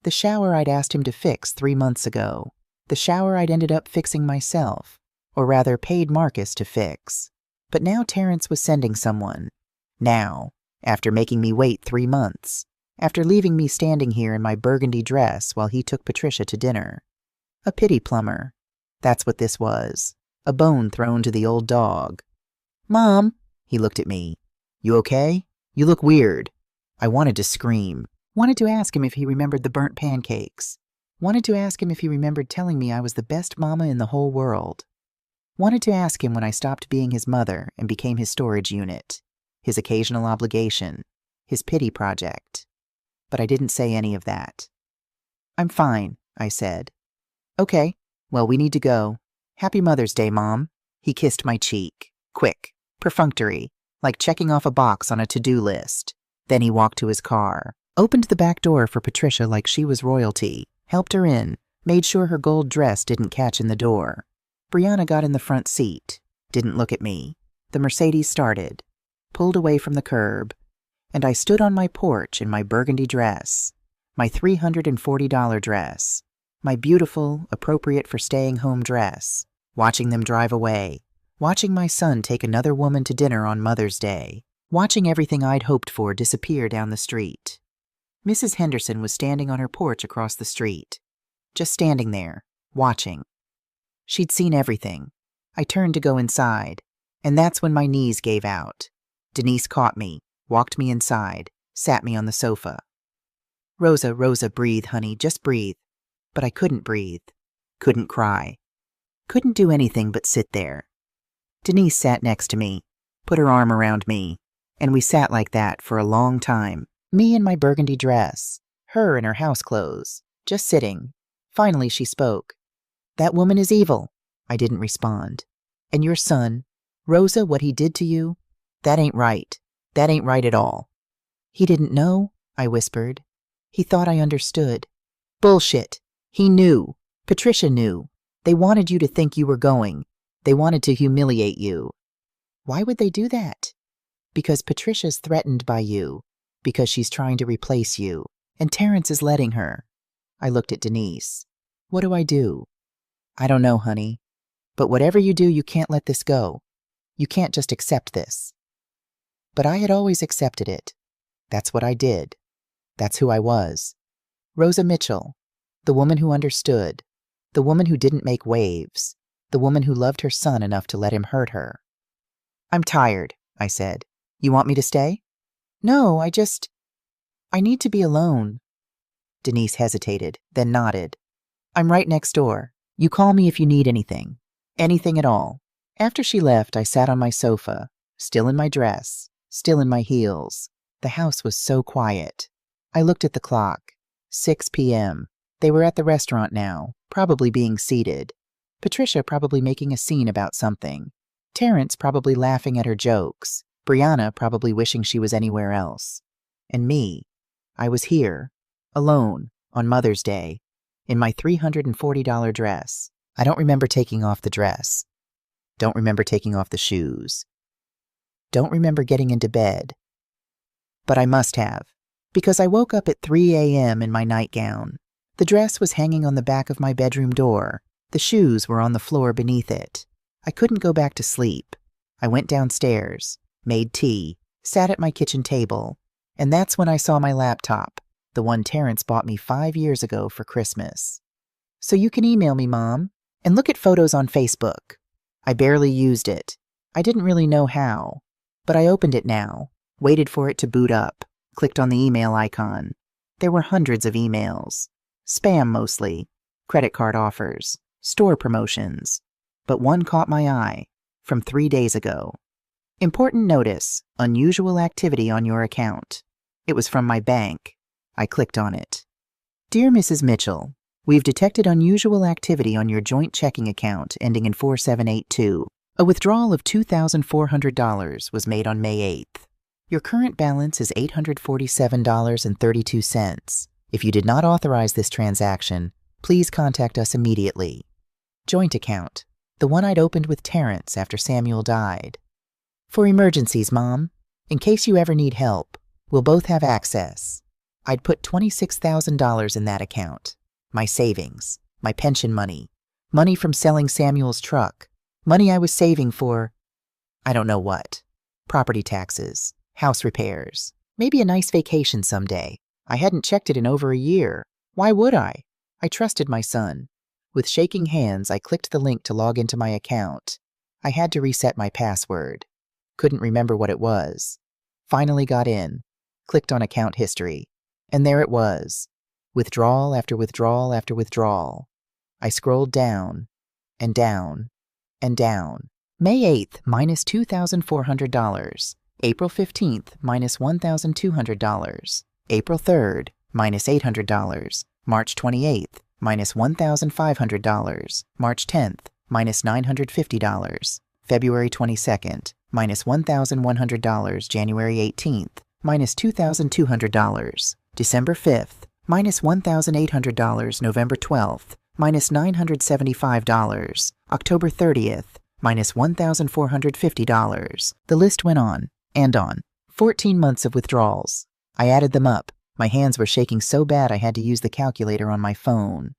The shower I'd asked him to fix 3 months ago. The shower I'd ended up fixing myself, or rather paid Marcus to fix. But now Terrence was sending someone. Now, after making me wait 3 months. After leaving me standing here in my burgundy dress while he took Patricia to dinner. A pity plumber. That's what this was. A bone thrown to the old dog. Mom, he looked at me. You okay? You look weird. I wanted to scream. Wanted to ask him if he remembered the burnt pancakes. Wanted to ask him if he remembered telling me I was the best mama in the whole world. Wanted to ask him when I stopped being his mother and became his storage unit, his occasional obligation, his pity project. But I didn't say any of that. I'm fine, I said. Okay, well, we need to go. Happy Mother's Day, Mom. He kissed my cheek. Quick, perfunctory, like checking off a box on a to-do list. Then he walked to his car, opened the back door for Patricia like she was royalty, helped her in, made sure her gold dress didn't catch in the door. Brianna got in the front seat, didn't look at me. The Mercedes started, pulled away from the curb, and I stood on my porch in my burgundy dress, my $340 dress, my beautiful, appropriate for staying home dress, watching them drive away, watching my son take another woman to dinner on Mother's Day, watching everything I'd hoped for disappear down the street. Mrs. Henderson was standing on her porch across the street, just standing there, watching. She'd seen everything. I turned to go inside, and that's when my knees gave out. Denise caught me, walked me inside, sat me on the sofa. Rosa, breathe, honey, just breathe. But I couldn't breathe, couldn't cry, couldn't do anything but sit there. Denise sat next to me, put her arm around me, and we sat like that for a long time, me in my burgundy dress, her in her house clothes, just sitting. Finally she spoke. That woman is evil. I didn't respond. And your son, Rosa, what he did to you, that ain't right. That ain't right at all. He didn't know, I whispered. He thought I understood. Bullshit. He knew. Patricia knew. They wanted you to think you were going. They wanted to humiliate you. Why would they do that? Because Patricia's threatened by you. Because she's trying to replace you. And Terrence is letting her. I looked at Denise. What do I do? I don't know, honey. But whatever you do, you can't let this go. You can't just accept this. But I had always accepted it. That's what I did. That's who I was. Rosa Mitchell, the woman who understood, the woman who didn't make waves, the woman who loved her son enough to let him hurt her. I'm tired, I said. You want me to stay? No, I need to be alone. Denise hesitated, then nodded. I'm right next door. You call me if you need anything. Anything at all. After she left, I sat on my sofa, still in my dress, still in my heels. The house was so quiet. I looked at the clock. 6 p.m. They were at the restaurant now, probably being seated. Patricia probably making a scene about something. Terrence probably laughing at her jokes. Brianna probably wishing she was anywhere else. And me, I was here, alone, on Mother's Day, in my $340 dress. I don't remember taking off the dress. Don't remember taking off the shoes. Don't remember getting into bed. But I must have, because I woke up at 3 a.m. in my nightgown. The dress was hanging on the back of my bedroom door. The shoes were on the floor beneath it. I couldn't go back to sleep. I went downstairs, made tea, sat at my kitchen table, and that's when I saw my laptop, the one Terrence bought me 5 years ago for Christmas. So you can email me, Mom, and look at photos on Facebook. I barely used it. I didn't really know how, but I opened it now, waited for it to boot up. Clicked on the email icon. There were hundreds of emails. Spam mostly. Credit card offers. Store promotions. But one caught my eye. From 3 days ago. Important notice. Unusual activity on your account. It was from my bank. I clicked on it. Dear Mrs. Mitchell, we've detected unusual activity on your joint checking account ending in 4782. A withdrawal of $2,400 was made on May 8th. Your current balance is $847.32. If you did not authorize this transaction, please contact us immediately. Joint account, the one I'd opened with Terrence after Samuel died. For emergencies, Mom. In case you ever need help, we'll both have access. I'd put $26,000 in that account. My savings, my pension money, money from selling Samuel's truck, money I was saving for, I don't know what. Property taxes, house repairs, maybe a nice vacation someday. I hadn't checked it in over a year. Why would I? I trusted my son. With shaking hands, I clicked the link to log into my account. I had to reset my password. Couldn't remember what it was. Finally got in. Clicked on account history. And there it was. Withdrawal after withdrawal after withdrawal. I scrolled down, and down, and down. May 8th, minus $2,400. April 15th, minus $1,200. April 3rd, minus $800. March 28th, minus $1,500. March 10th, minus $950. February 22nd, minus $1,100. January 18th, minus $2,200. December 5th, minus $1,800. November 12th, minus $975. October 30th, minus $1,450. The list went on and on. 14 months of withdrawals. I added them up. My hands were shaking so bad I had to use the calculator on my phone.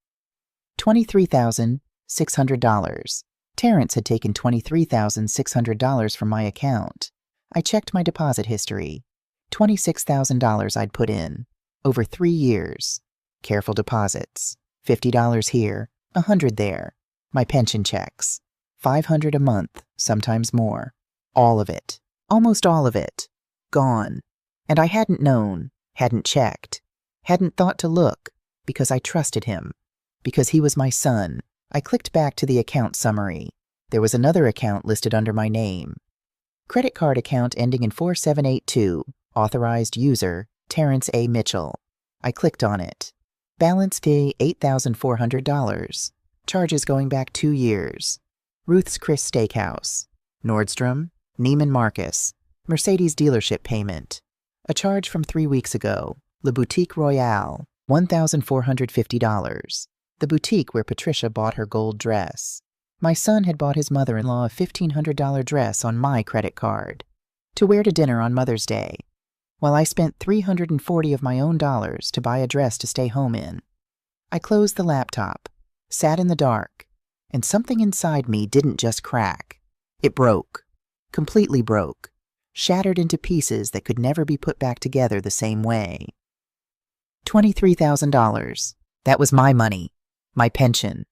$23,600. Terrence had taken $23,600 from my account. I checked my deposit history. $26,000 I'd put in. Over 3 years. Careful deposits. $50 here, $100 there. My pension checks. $500 a month, sometimes more. All of it. Almost all of it. Gone. And I hadn't known, hadn't checked, hadn't thought to look, because I trusted him. Because he was my son. I clicked back to the account summary. There was another account listed under my name. Credit card account ending in 4782. Authorized user, Terrence A. Mitchell. I clicked on it. Balance fee $8,400. Charges going back 2 years. Ruth's Chris Steakhouse. Nordstrom. Neiman Marcus. Mercedes dealership payment. A charge from 3 weeks ago. Le Boutique Royale. $1,450. The boutique where Patricia bought her gold dress. My son had bought his mother-in-law a $1,500 dress on my credit card to wear to dinner on Mother's Day, while I spent $340 of my own dollars to buy a dress to stay home in. I closed the laptop, sat in the dark, and something inside me didn't just crack. It broke, completely broke, shattered into pieces that could never be put back together the same way. $23,000. That was my money, my pension,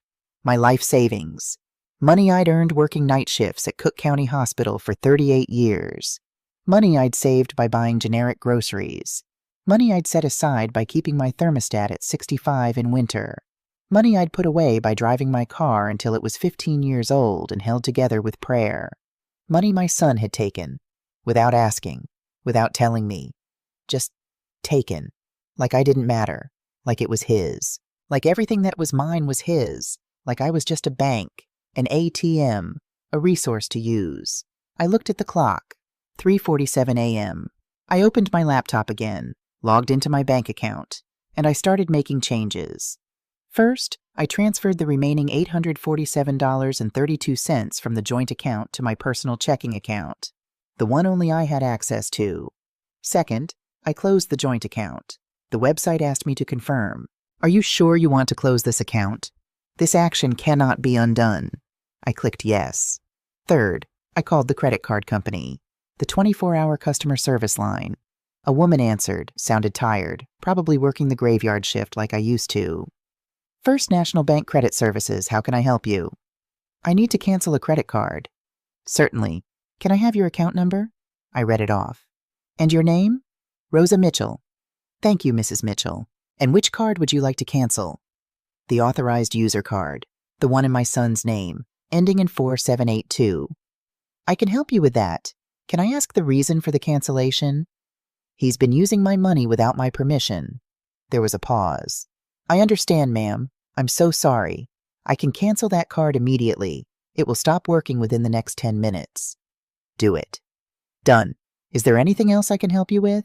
my life savings, money I'd earned working night shifts at Cook County Hospital for 38 years, money I'd saved by buying generic groceries, money I'd set aside by keeping my thermostat at 65 in winter, money I'd put away by driving my car until it was 15 years old and held together with prayer, money my son had taken, without asking, without telling me, just taken, like I didn't matter, like it was his, like everything that was mine was his, like I was just a bank, an ATM, a resource to use. I looked at the clock, 3:47 a.m. I opened my laptop again, logged into my bank account, and I started making changes. First, I transferred the remaining $847.32 from the joint account to my personal checking account, the one only I had access to. Second, I closed the joint account. The website asked me to confirm. Are you sure you want to close this account? This action cannot be undone. I clicked yes. Third, I called the credit card company, the 24-hour customer service line. A woman answered, sounded tired, probably working the graveyard shift like I used to. First National Bank Credit Services, how can I help you? I need to cancel a credit card. Certainly. Can I have your account number? I read it off. And your name? Rosa Mitchell. Thank you, Mrs. Mitchell. And which card would you like to cancel? The authorized user card, the one in my son's name, ending in 4782. I can help you with that. Can I ask the reason for the cancellation? He's been using my money without my permission. There was a pause. I understand, ma'am. I'm so sorry. I can cancel that card immediately. It will stop working within the next 10 minutes. Do it. Done. Is there anything else I can help you with?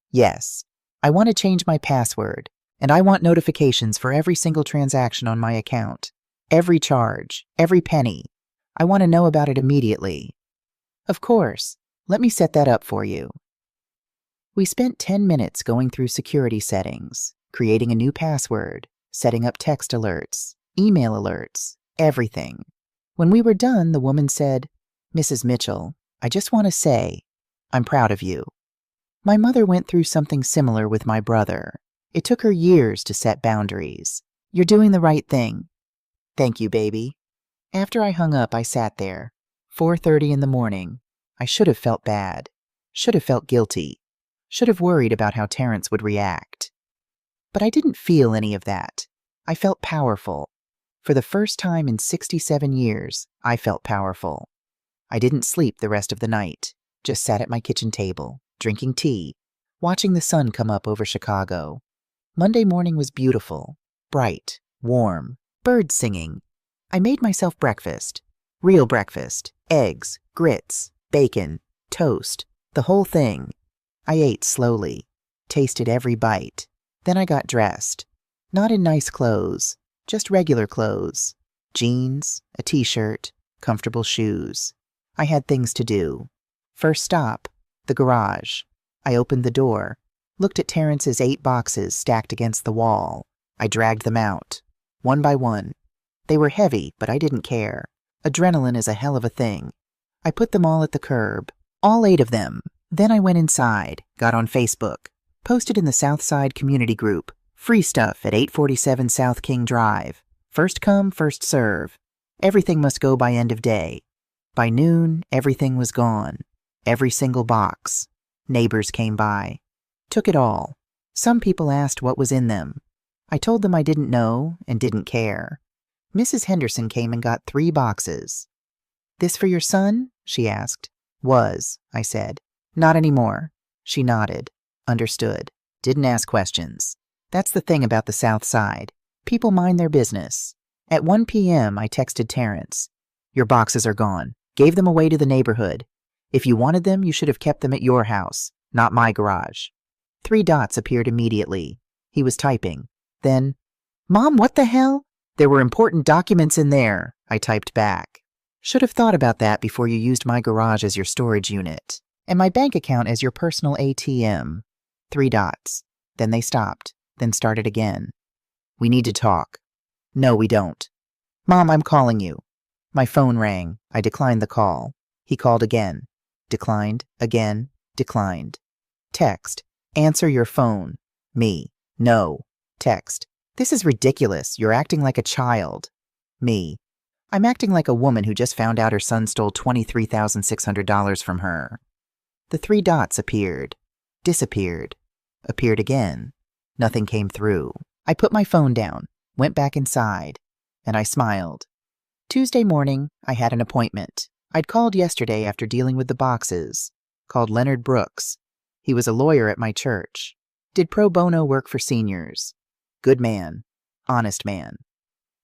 Yes. I want to change my password, and I want notifications for every single transaction on my account. Every charge, every penny. I want to know about it immediately. Of course. Let me set that up for you. We spent 10 minutes going through security settings, creating a new password, setting up text alerts, email alerts, everything. When we were done, the woman said, Mrs. Mitchell, I just want to say, I'm proud of you. My mother went through something similar with my brother. It took her years to set boundaries. You're doing the right thing. Thank you, baby. After I hung up, I sat there. 4:30 in the morning. I should have felt bad. Should have felt guilty. Should have worried about how Terrence would react. But I didn't feel any of that. I felt powerful. For the first time in 67 years, I felt powerful. I didn't sleep the rest of the night. Just sat at my kitchen table, drinking tea, watching the sun come up over Chicago. Monday morning was beautiful, bright, warm, birds singing. I made myself breakfast. Real breakfast. Eggs, grits, bacon, toast, the whole thing. I ate slowly, tasted every bite. Then I got dressed. Not in nice clothes, just regular clothes. Jeans, a t-shirt, comfortable shoes. I had things to do. First stop, the garage. I opened the door, looked at Terrence's 8 boxes stacked against the wall. I dragged them out, one by one. They were heavy, but I didn't care. Adrenaline is a hell of a thing. I put them all at the curb, all 8 of them. Then I went inside, got on Facebook, posted in the Southside community group, free stuff at 847 South King Drive. First come, first serve. Everything must go by end of day. By noon, everything was gone. Every single box. Neighbors came by. Took it all. Some people asked what was in them. I told them I didn't know and didn't care. Mrs. Henderson came and got 3 boxes. This for your son? She asked. Was, I said. Not anymore. She nodded. Understood. Didn't ask questions. That's the thing about the South Side. People mind their business. At 1 p.m., I texted Terrence. Your boxes are gone. Gave them away to the neighborhood. If you wanted them, you should have kept them at your house, not my garage. 3 dots appeared immediately. He was typing. Then, Mom, what the hell? There were important documents in there, I typed back. Should have thought about that before you used my garage as your storage unit, and my bank account as your personal ATM. 3 dots. Then they stopped, then started again. We need to talk. No, we don't. Mom, I'm calling you. My phone rang. I declined the call. He called again. Declined, again, declined. Text. Answer your phone. Me. No. Text. This is ridiculous. You're acting like a child. Me. I'm acting like a woman who just found out her son stole $23,600 from her. The 3 dots appeared. Disappeared. Appeared again. Nothing came through. I put my phone down, went back inside, and I smiled. Tuesday morning, I had an appointment. I'd called yesterday after dealing with the boxes. Called Leonard Brooks. He was a lawyer at my church. Did pro bono work for seniors. Good man. Honest man.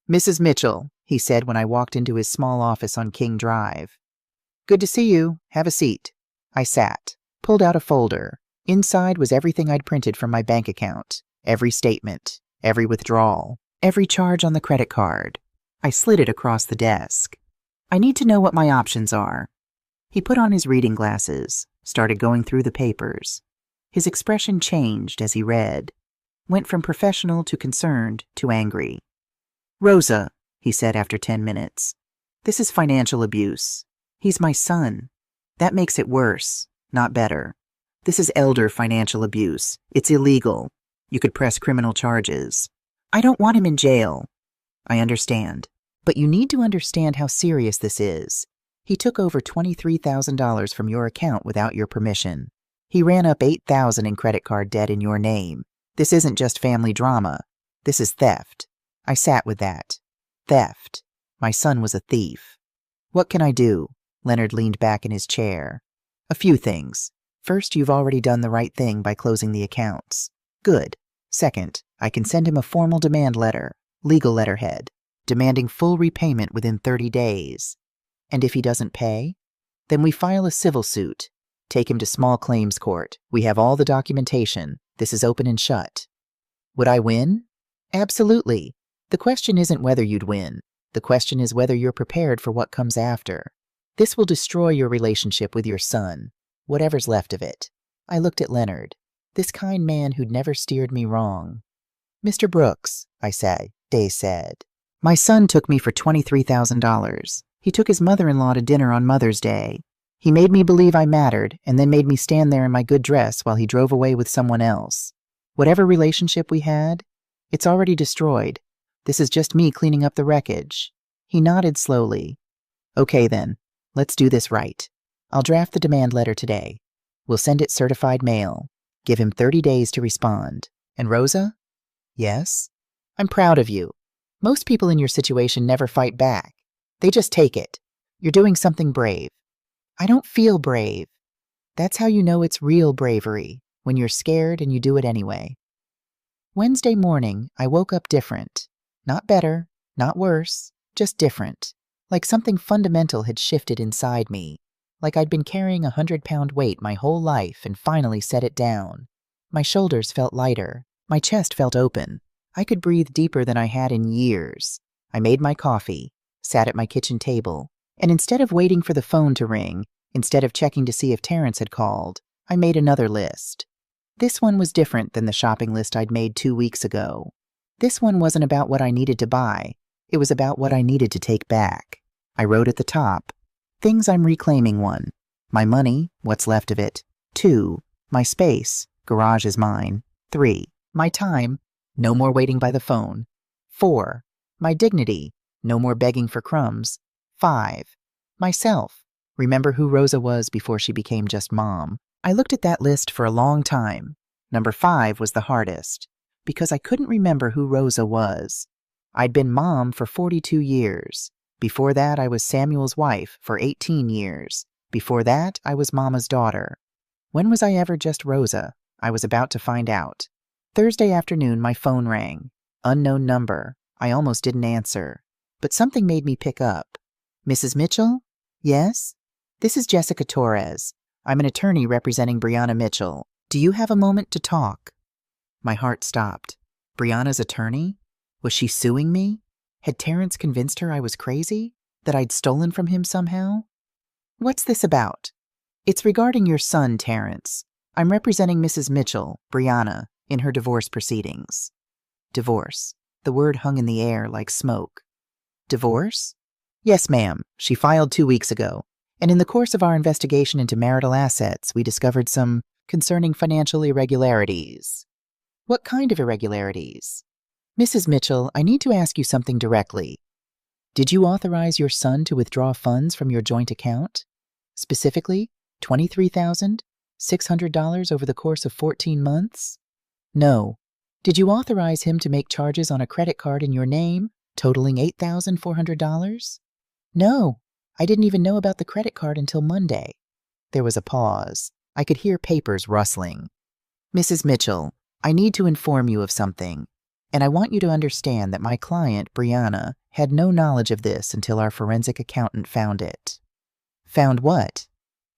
Mrs. Mitchell, he said when I walked into his small office on King Drive. Good to see you. Have a seat. I sat, pulled out a folder. Inside was everything I'd printed from my bank account. Every statement, every withdrawal, every charge on the credit card. I slid it across the desk. I need to know what my options are. He put on his reading glasses, started going through the papers. His expression changed as he read. Went from professional to concerned to angry. Rosa, he said after 10 minutes. This is financial abuse. He's my son. That makes it worse, not better. This is elder financial abuse. It's illegal. You could press criminal charges. I don't want him in jail. I understand. But you need to understand how serious this is. He took over $23,000 from your account without your permission. He ran up $8,000 in credit card debt in your name. This isn't just family drama. This is theft. I sat with that. Theft. My son was a thief. What can I do? Leonard leaned back in his chair. A few things. First, you've already done the right thing by closing the accounts. Good. Second, I can send him a formal demand letter, legal letterhead, demanding full repayment within 30 days. And if he doesn't pay? Then we file a civil suit. Take him to small claims court. We have all the documentation. This is open and shut. Would I win? Absolutely. The question isn't whether you'd win. The question is whether you're prepared for what comes after. This will destroy your relationship with your son, whatever's left of it. I looked at Leonard, this kind man who'd never steered me wrong. Mr. Brooks, Day said. My son took me for $23,000. He took his mother-in-law to dinner on Mother's Day. He made me believe I mattered and then made me stand there in my good dress while he drove away with someone else. Whatever relationship we had, it's already destroyed. This is just me cleaning up the wreckage. He nodded slowly. Okay then, let's do this right. I'll draft the demand letter today. We'll send it certified mail. Give him 30 days to respond. And Rosa? Yes? I'm proud of you. Most people in your situation never fight back. They just take it. You're doing something brave. I don't feel brave. That's how you know it's real bravery, when you're scared and you do it anyway. Wednesday morning, I woke up different. Not better, not worse, just different. Like something fundamental had shifted inside me. Like I'd been carrying a 100-pound weight my whole life and finally set it down. My shoulders felt lighter. My chest felt open. I could breathe deeper than I had in years. I made my coffee, sat at my kitchen table, and instead of waiting for the phone to ring, instead of checking to see if Terrence had called, I made another list. This one was different than the shopping list I'd made 2 weeks ago. This one wasn't about what I needed to buy. It was about what I needed to take back. I wrote at the top, things I'm reclaiming. 1. My money, what's left of it. 2. My space, garage is mine. 3. My time, no more waiting by the phone. 4. My dignity, no more begging for crumbs. 5. Myself, remember who Rosa was before she became just Mom. I looked at that list for a long time. Number 5 was the hardest, because I couldn't remember who Rosa was. I'd been Mom for 42 years. Before that, I was Samuel's wife for 18 years. Before that, I was Mama's daughter. When was I ever just Rosa? I was about to find out. Thursday afternoon, my phone rang. Unknown number. I almost didn't answer. But something made me pick up. Mrs. Mitchell? Yes? This is Jessica Torres. I'm an attorney representing Brianna Mitchell. Do you have a moment to talk? My heart stopped. Brianna's attorney? Was she suing me? Had Terrence convinced her I was crazy? That I'd stolen from him somehow? What's this about? It's regarding your son, Terrence. I'm representing Mrs. Mitchell, Brianna, in her divorce proceedings. Divorce. The word hung in the air like smoke. Divorce? Yes, ma'am. She filed 2 weeks ago. And in the course of our investigation into marital assets, we discovered some concerning financial irregularities. What kind of irregularities? Mrs. Mitchell, I need to ask you something directly. Did you authorize your son to withdraw funds from your joint account? Specifically, $23,600 over the course of 14 months? No. Did you authorize him to make charges on a credit card in your name, totaling $8,400? No. I didn't even know about the credit card until Monday. There was a pause. I could hear papers rustling. Mrs. Mitchell, I need to inform you of something, and I want you to understand that my client, Brianna, had no knowledge of this until our forensic accountant found it. Found what?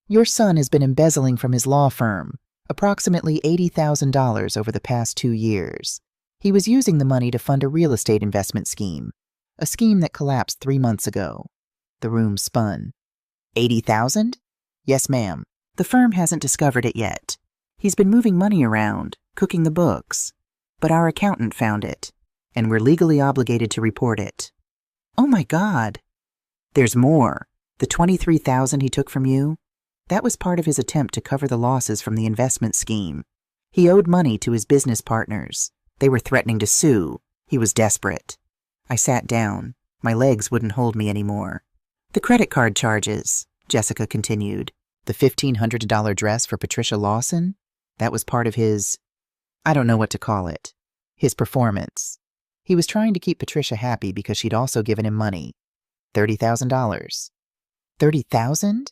Your son has been embezzling from his law firm, approximately $80,000 over the past 2 years. He was using the money to fund a real estate investment scheme, a scheme that collapsed 3 months ago. The room spun. 80,000? Yes, ma'am. The firm hasn't discovered it yet. He's been moving money around, cooking the books. But our accountant found it, and we're legally obligated to report it. Oh my God! There's more. The $23,000 he took from you? That was part of his attempt to cover the losses from the investment scheme. He owed money to his business partners. They were threatening to sue. He was desperate. I sat down. My legs wouldn't hold me anymore. The credit card charges, Jessica continued. The $1,500 dress for Patricia Lawson? That was part of his, I don't know what to call it, his performance. He was trying to keep Patricia happy because she'd also given him money. $30,000. $30,000?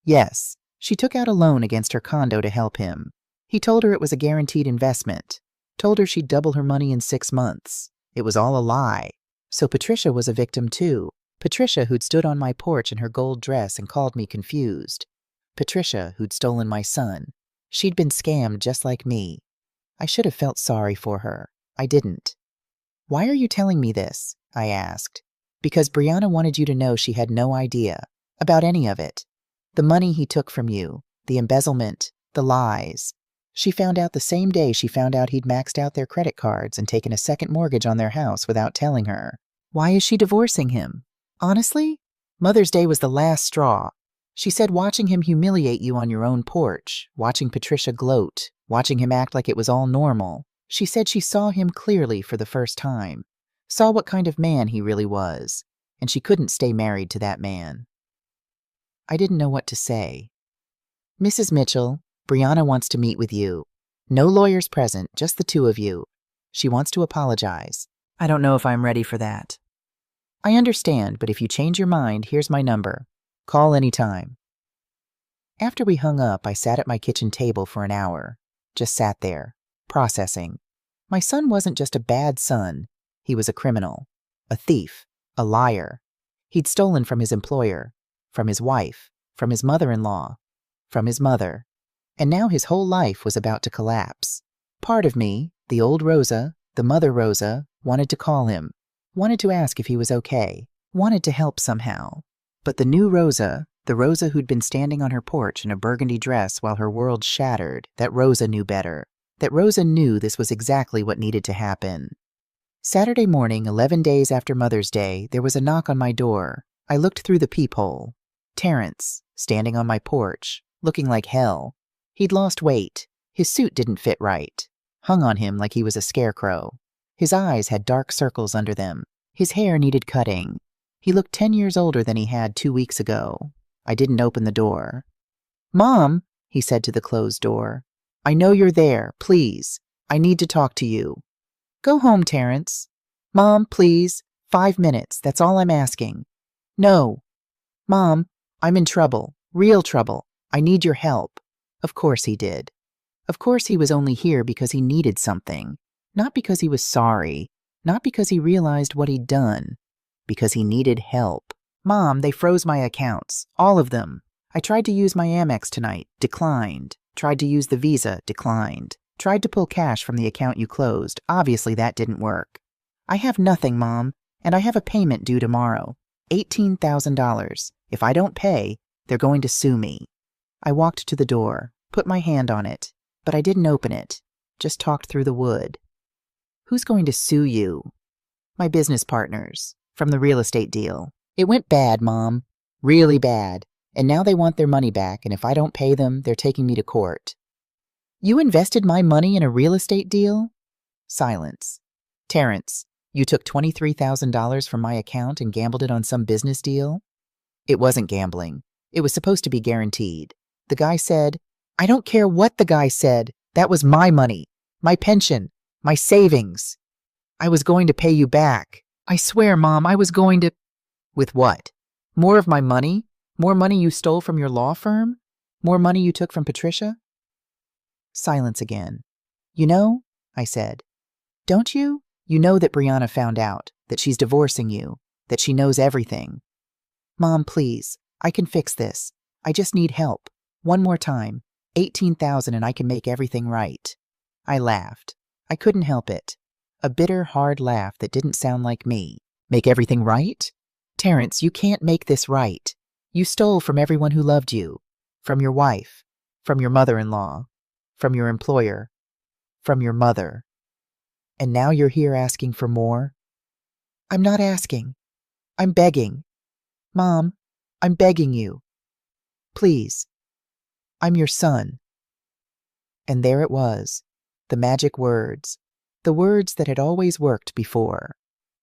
Yes, she took out a loan against her condo to help him. He told her it was a guaranteed investment, told her she'd double her money in 6 months. It was all a lie. So Patricia was a victim too. Patricia, who'd stood on my porch in her gold dress and called me confused. Patricia, who'd stolen my son. She'd been scammed just like me. I should have felt sorry for her. I didn't. Why are you telling me this? I asked. Because Brianna wanted you to know she had no idea about any of it. The money he took from you, the embezzlement, the lies. She found out the same day she found out he'd maxed out their credit cards and taken a second mortgage on their house without telling her. Why is she divorcing him? Honestly, Mother's Day was the last straw. She said watching him humiliate you on your own porch, watching Patricia gloat, watching him act like it was all normal. She said she saw him clearly for the first time, saw what kind of man he really was, and she couldn't stay married to that man. I didn't know what to say. Mrs. Mitchell, Brianna wants to meet with you. No lawyers present, just the two of you. She wants to apologize. I don't know if I'm ready for that. I understand, but if you change your mind, here's my number. Call anytime. After we hung up, I sat at my kitchen table for an hour. Just sat there, processing. My son wasn't just a bad son. He was a criminal, a thief, a liar. He'd stolen from his employer, from his wife, from his mother-in-law, from his mother. And now his whole life was about to collapse. Part of me, the old Rosa, the mother Rosa, wanted to call him, wanted to ask if he was okay, wanted to help somehow. But the new Rosa, the Rosa who'd been standing on her porch in a burgundy dress while her world shattered, that Rosa knew better. That Rosa knew this was exactly what needed to happen. Saturday morning, 11 days after Mother's Day, there was a knock on my door. I looked through the peephole. Terrence, standing on my porch, looking like hell. He'd lost weight. His suit didn't fit right. Hung on him like he was a scarecrow. His eyes had dark circles under them. His hair needed cutting. He looked 10 years older than he had 2 weeks ago. I didn't open the door. "Mom," he said to the closed door. "I know you're there. Please. I need to talk to you." "Go home, Terrence." "Mom, please. 5 minutes. That's all I'm asking." "No." "Mom, I'm in trouble. Real trouble. I need your help." Of course he did. Of course he was only here because he needed something. Not because he was sorry. Not because he realized what he'd done. Because he needed help. "Mom, they froze my accounts. All of them. I tried to use my Amex tonight. Declined. Tried to use the Visa. Declined. Tried to pull cash from the account you closed. Obviously that didn't work. I have nothing, Mom, and I have a payment due tomorrow. $18,000. If I don't pay, they're going to sue me." I walked to the door, put my hand on it, but I didn't open it. Just talked through the wood. "Who's going to sue you?" "My business partners. From the real estate deal. It went bad, Mom. Really bad. And now they want their money back, and if I don't pay them, they're taking me to court." "You invested my money in a real estate deal?" Silence. "Terrence, you took $23,000 from my account and gambled it on some business deal?" "It wasn't gambling. It was supposed to be guaranteed. The guy said—" "I don't care what the guy said. That was my money. My pension. My savings. I was going to pay you back. I swear, Mom, I was going to—" "With what? More of my money? More money you stole from your law firm? More money you took from Patricia?" Silence again. "You know," I said, "don't you? You know that Brianna found out, that she's divorcing you, that she knows everything. Mom, please, I can fix this. I just need help. One more time. 18,000 and I can make everything right." I laughed. I couldn't help it. A bitter, hard laugh that didn't sound like me. "Make everything right? Terrence, you can't make this right. You stole from everyone who loved you. From your wife. From your mother-in-law. From your employer. From your mother. And now you're here asking for more?" "I'm not asking. I'm begging. Mom, I'm begging you. Please. I'm your son." And there it was. The magic words. The words that had always worked before.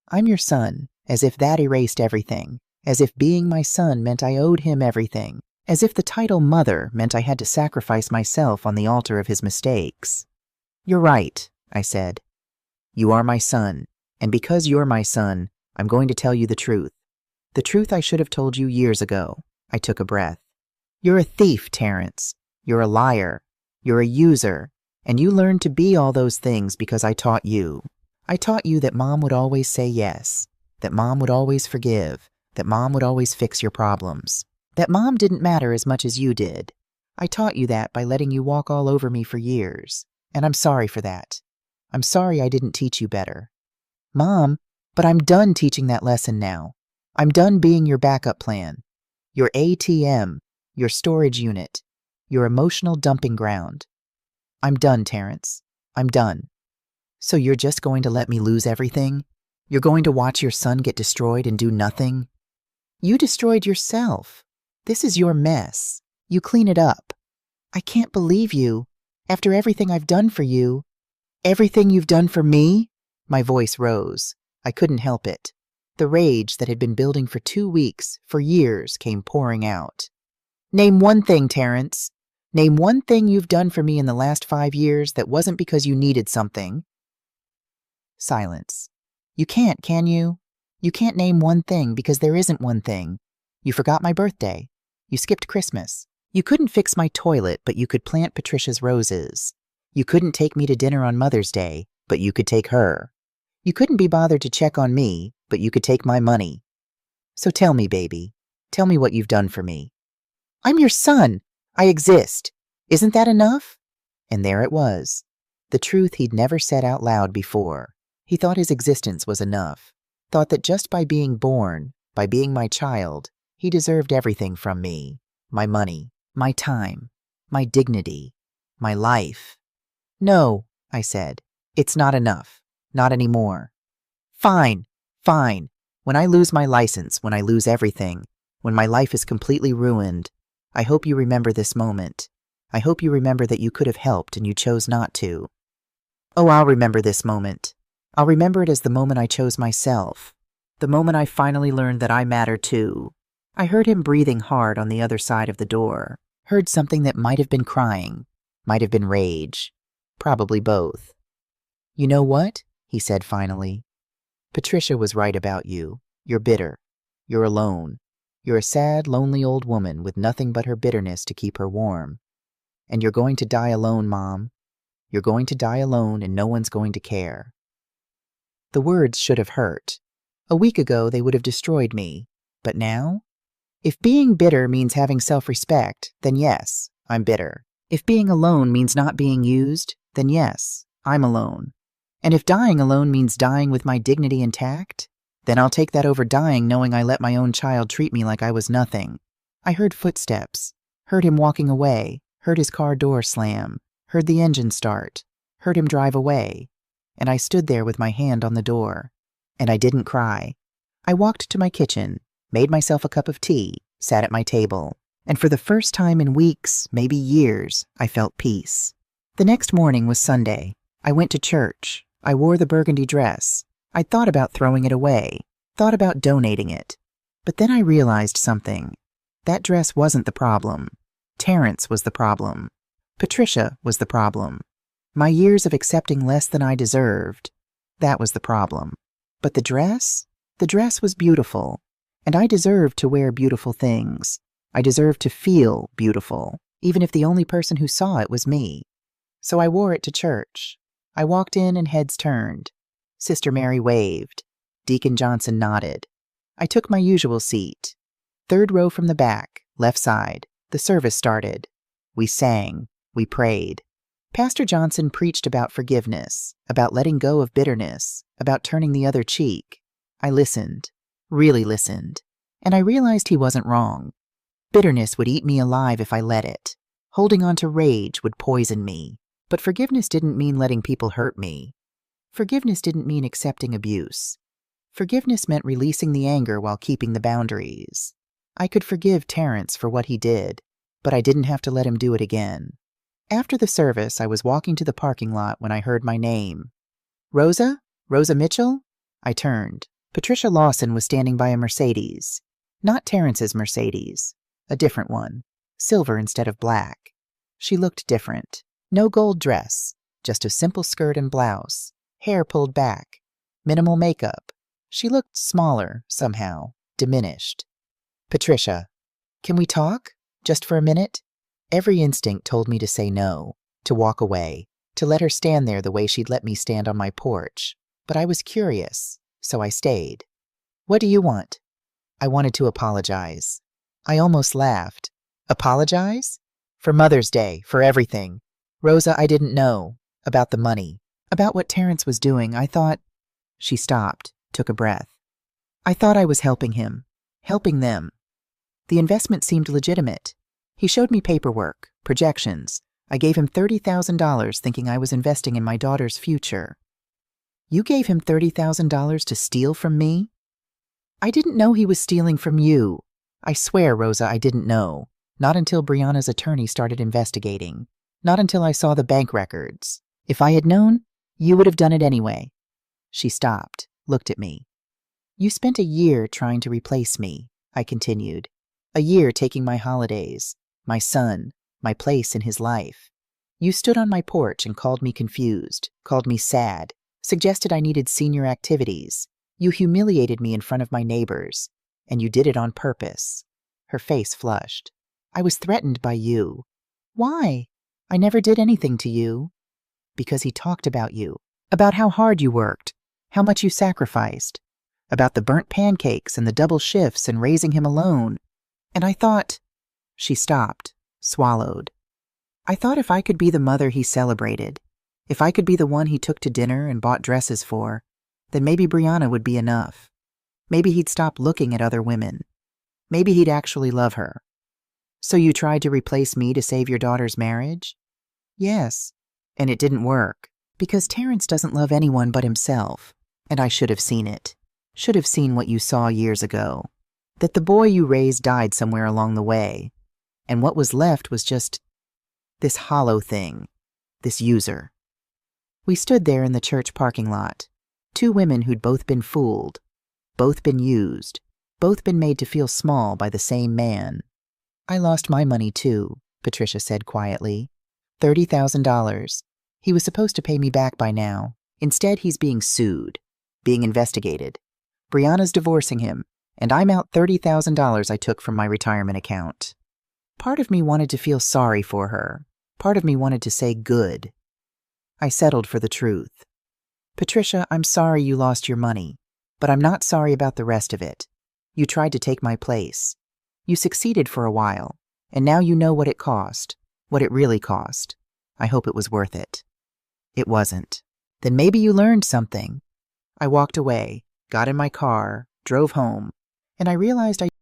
"I'm your son," as if that erased everything. As if being my son meant I owed him everything. as if the title mother meant I had to sacrifice myself on the altar of his mistakes. "You're right," I said. "You are my son, and because you're my son, I'm going to tell you the truth. The truth I should have told you years ago." I took a breath. "You're a thief, Terrence. You're a liar. You're a user. And you learned to be all those things because I taught you. I taught you that Mom would always say yes, that Mom would always forgive, that Mom would always fix your problems, that Mom didn't matter as much as you did. I taught you that by letting you walk all over me for years, and I'm sorry for that. I'm sorry I didn't teach you better. Mom, but I'm done teaching that lesson now. I'm done being your backup plan, your ATM, your storage unit, your emotional dumping ground. I'm done, Terrence. I'm done. So you're just going to let me lose everything? You're going to watch your son get destroyed and do nothing? You destroyed yourself. This is your mess. You clean it up. I can't believe you. After everything I've done for you. Everything you've done for me?" My voice rose. I couldn't help it. The rage that had been building for 2 weeks, for years, came pouring out. "Name one thing, Terrence. Name one thing you've done for me in the last 5 years that wasn't because you needed something." Silence. "You can't, can you? You can't name one thing because there isn't one thing. You forgot my birthday. You skipped Christmas. You couldn't fix my toilet, but you could plant Patricia's roses. You couldn't take me to dinner on Mother's Day, but you could take her. You couldn't be bothered to check on me, but you could take my money. So tell me, baby. Tell me what you've done for me." "I'm your son. I exist. Isn't that enough?" And there it was. The truth he'd never said out loud before. He thought his existence was enough. Thought that just by being born, by being my child, he deserved everything from me. My money, my time, my dignity, my life. "No," I said. "It's not enough. Not anymore." "Fine, fine. When I lose my license, when I lose everything, when my life is completely ruined, I hope you remember this moment. I hope you remember that you could have helped and you chose not to." "Oh, I'll remember this moment. I'll remember it as the moment I chose myself. The moment I finally learned that I matter too." I heard him breathing hard on the other side of the door. Heard something that might have been crying, might have been rage. Probably both. "You know what?" he said finally. "Patricia was right about you. You're bitter. You're alone. You're a sad, lonely old woman with nothing but her bitterness to keep her warm. And you're going to die alone, Mom. You're going to die alone and no one's going to care." The words should have hurt. A week ago they would have destroyed me. But now? If being bitter means having self-respect, then yes, I'm bitter. If being alone means not being used, then yes, I'm alone. And if dying alone means dying with my dignity intact, then I'll take that over dying knowing I let my own child treat me like I was nothing. I heard footsteps, heard him walking away, heard his car door slam, heard the engine start, heard him drive away, and I stood there with my hand on the door. And I didn't cry. I walked to my kitchen, made myself a cup of tea, sat at my table, and for the first time in weeks, maybe years, I felt peace. The next morning was Sunday. I went to church. I wore the burgundy dress. I'd thought about throwing it away, thought about donating it. But then I realized something. That dress wasn't the problem. Terrence was the problem. Patricia was the problem. My years of accepting less than I deserved, that was the problem. But the dress? The dress was beautiful, and I deserved to wear beautiful things. I deserved to feel beautiful, even if the only person who saw it was me. So I wore it to church. I walked in and heads turned. Sister Mary waved. Deacon Johnson nodded. I took my usual seat. 3rd row from the back, left side. The service started. We sang. We prayed. Pastor Johnson preached about forgiveness, about letting go of bitterness, about turning the other cheek. I listened, really listened, and I realized he wasn't wrong. Bitterness would eat me alive if I let it. Holding on to rage would poison me. But forgiveness didn't mean letting people hurt me. Forgiveness didn't mean accepting abuse. Forgiveness meant releasing the anger while keeping the boundaries. I could forgive Terrence for what he did, but I didn't have to let him do it again. After the service, I was walking to the parking lot when I heard my name. "Rosa? Rosa Mitchell?" I turned. Patricia Lawson was standing by a Mercedes. Not Terrence's Mercedes. A different one. silver instead of black. She looked different. No gold dress, just a simple skirt and blouse, hair pulled back, minimal makeup. She looked smaller, somehow, diminished. Patricia, can we talk? Just for a minute? Every instinct told me to say no, to walk away, to let her stand there the way she'd let me stand on my porch. But I was curious, so I stayed. What do you want? I wanted to apologize. I almost laughed. Apologize? For Mother's Day, for everything. Rosa, I didn't know. About the money. About what Terrence was doing. I thought... She stopped, took a breath. I thought I was helping him. Helping them. The investment seemed legitimate. He showed me paperwork, projections. I gave him $30,000 thinking I was investing in my daughter's future. You gave him $30,000 to steal from me? I didn't know he was stealing from you. I swear, Rosa, I didn't know. Not until Brianna's attorney started investigating. Not until I saw the bank records. If I had known, you would have done it anyway. She stopped, looked at me. You spent a year trying to replace me, I continued. A year taking my holidays, my son, my place in his life. You stood on my porch and called me confused, called me sad, suggested I needed senior activities. You humiliated me in front of my neighbors, and you did it on purpose. Her face flushed. I was threatened by you. Why? I never did anything to you. Because he talked about you, about how hard you worked, how much you sacrificed, about the burnt pancakes and the double shifts and raising him alone. And I thought... She stopped, swallowed. I thought if I could be the mother he celebrated, if I could be the one he took to dinner and bought dresses for, then maybe Brianna would be enough. Maybe he'd stop looking at other women. Maybe he'd actually love her. So you tried to replace me to save your daughter's marriage? Yes. And it didn't work, because Terrence doesn't love anyone but himself. And I should have seen it. Should have seen what you saw years ago. That the boy you raised died somewhere along the way. And what was left was just this hollow thing, this user. We stood there in the church parking lot. Two women who'd both been fooled, both been used, both been made to feel small by the same man. I lost my money too, Patricia said quietly. $30,000. He was supposed to pay me back by now. Instead, he's being sued, being investigated. Brianna's divorcing him, and I'm out $30,000 I took from my retirement account. Part of me wanted to feel sorry for her. Part of me wanted to say good. I settled for the truth. Patricia, I'm sorry you lost your money, but I'm not sorry about the rest of it. You tried to take my place. You succeeded for a while, and now you know what it cost, what it really cost. I hope it was worth it. It wasn't. Then maybe you learned something. I walked away, got in my car, drove home, and I realized I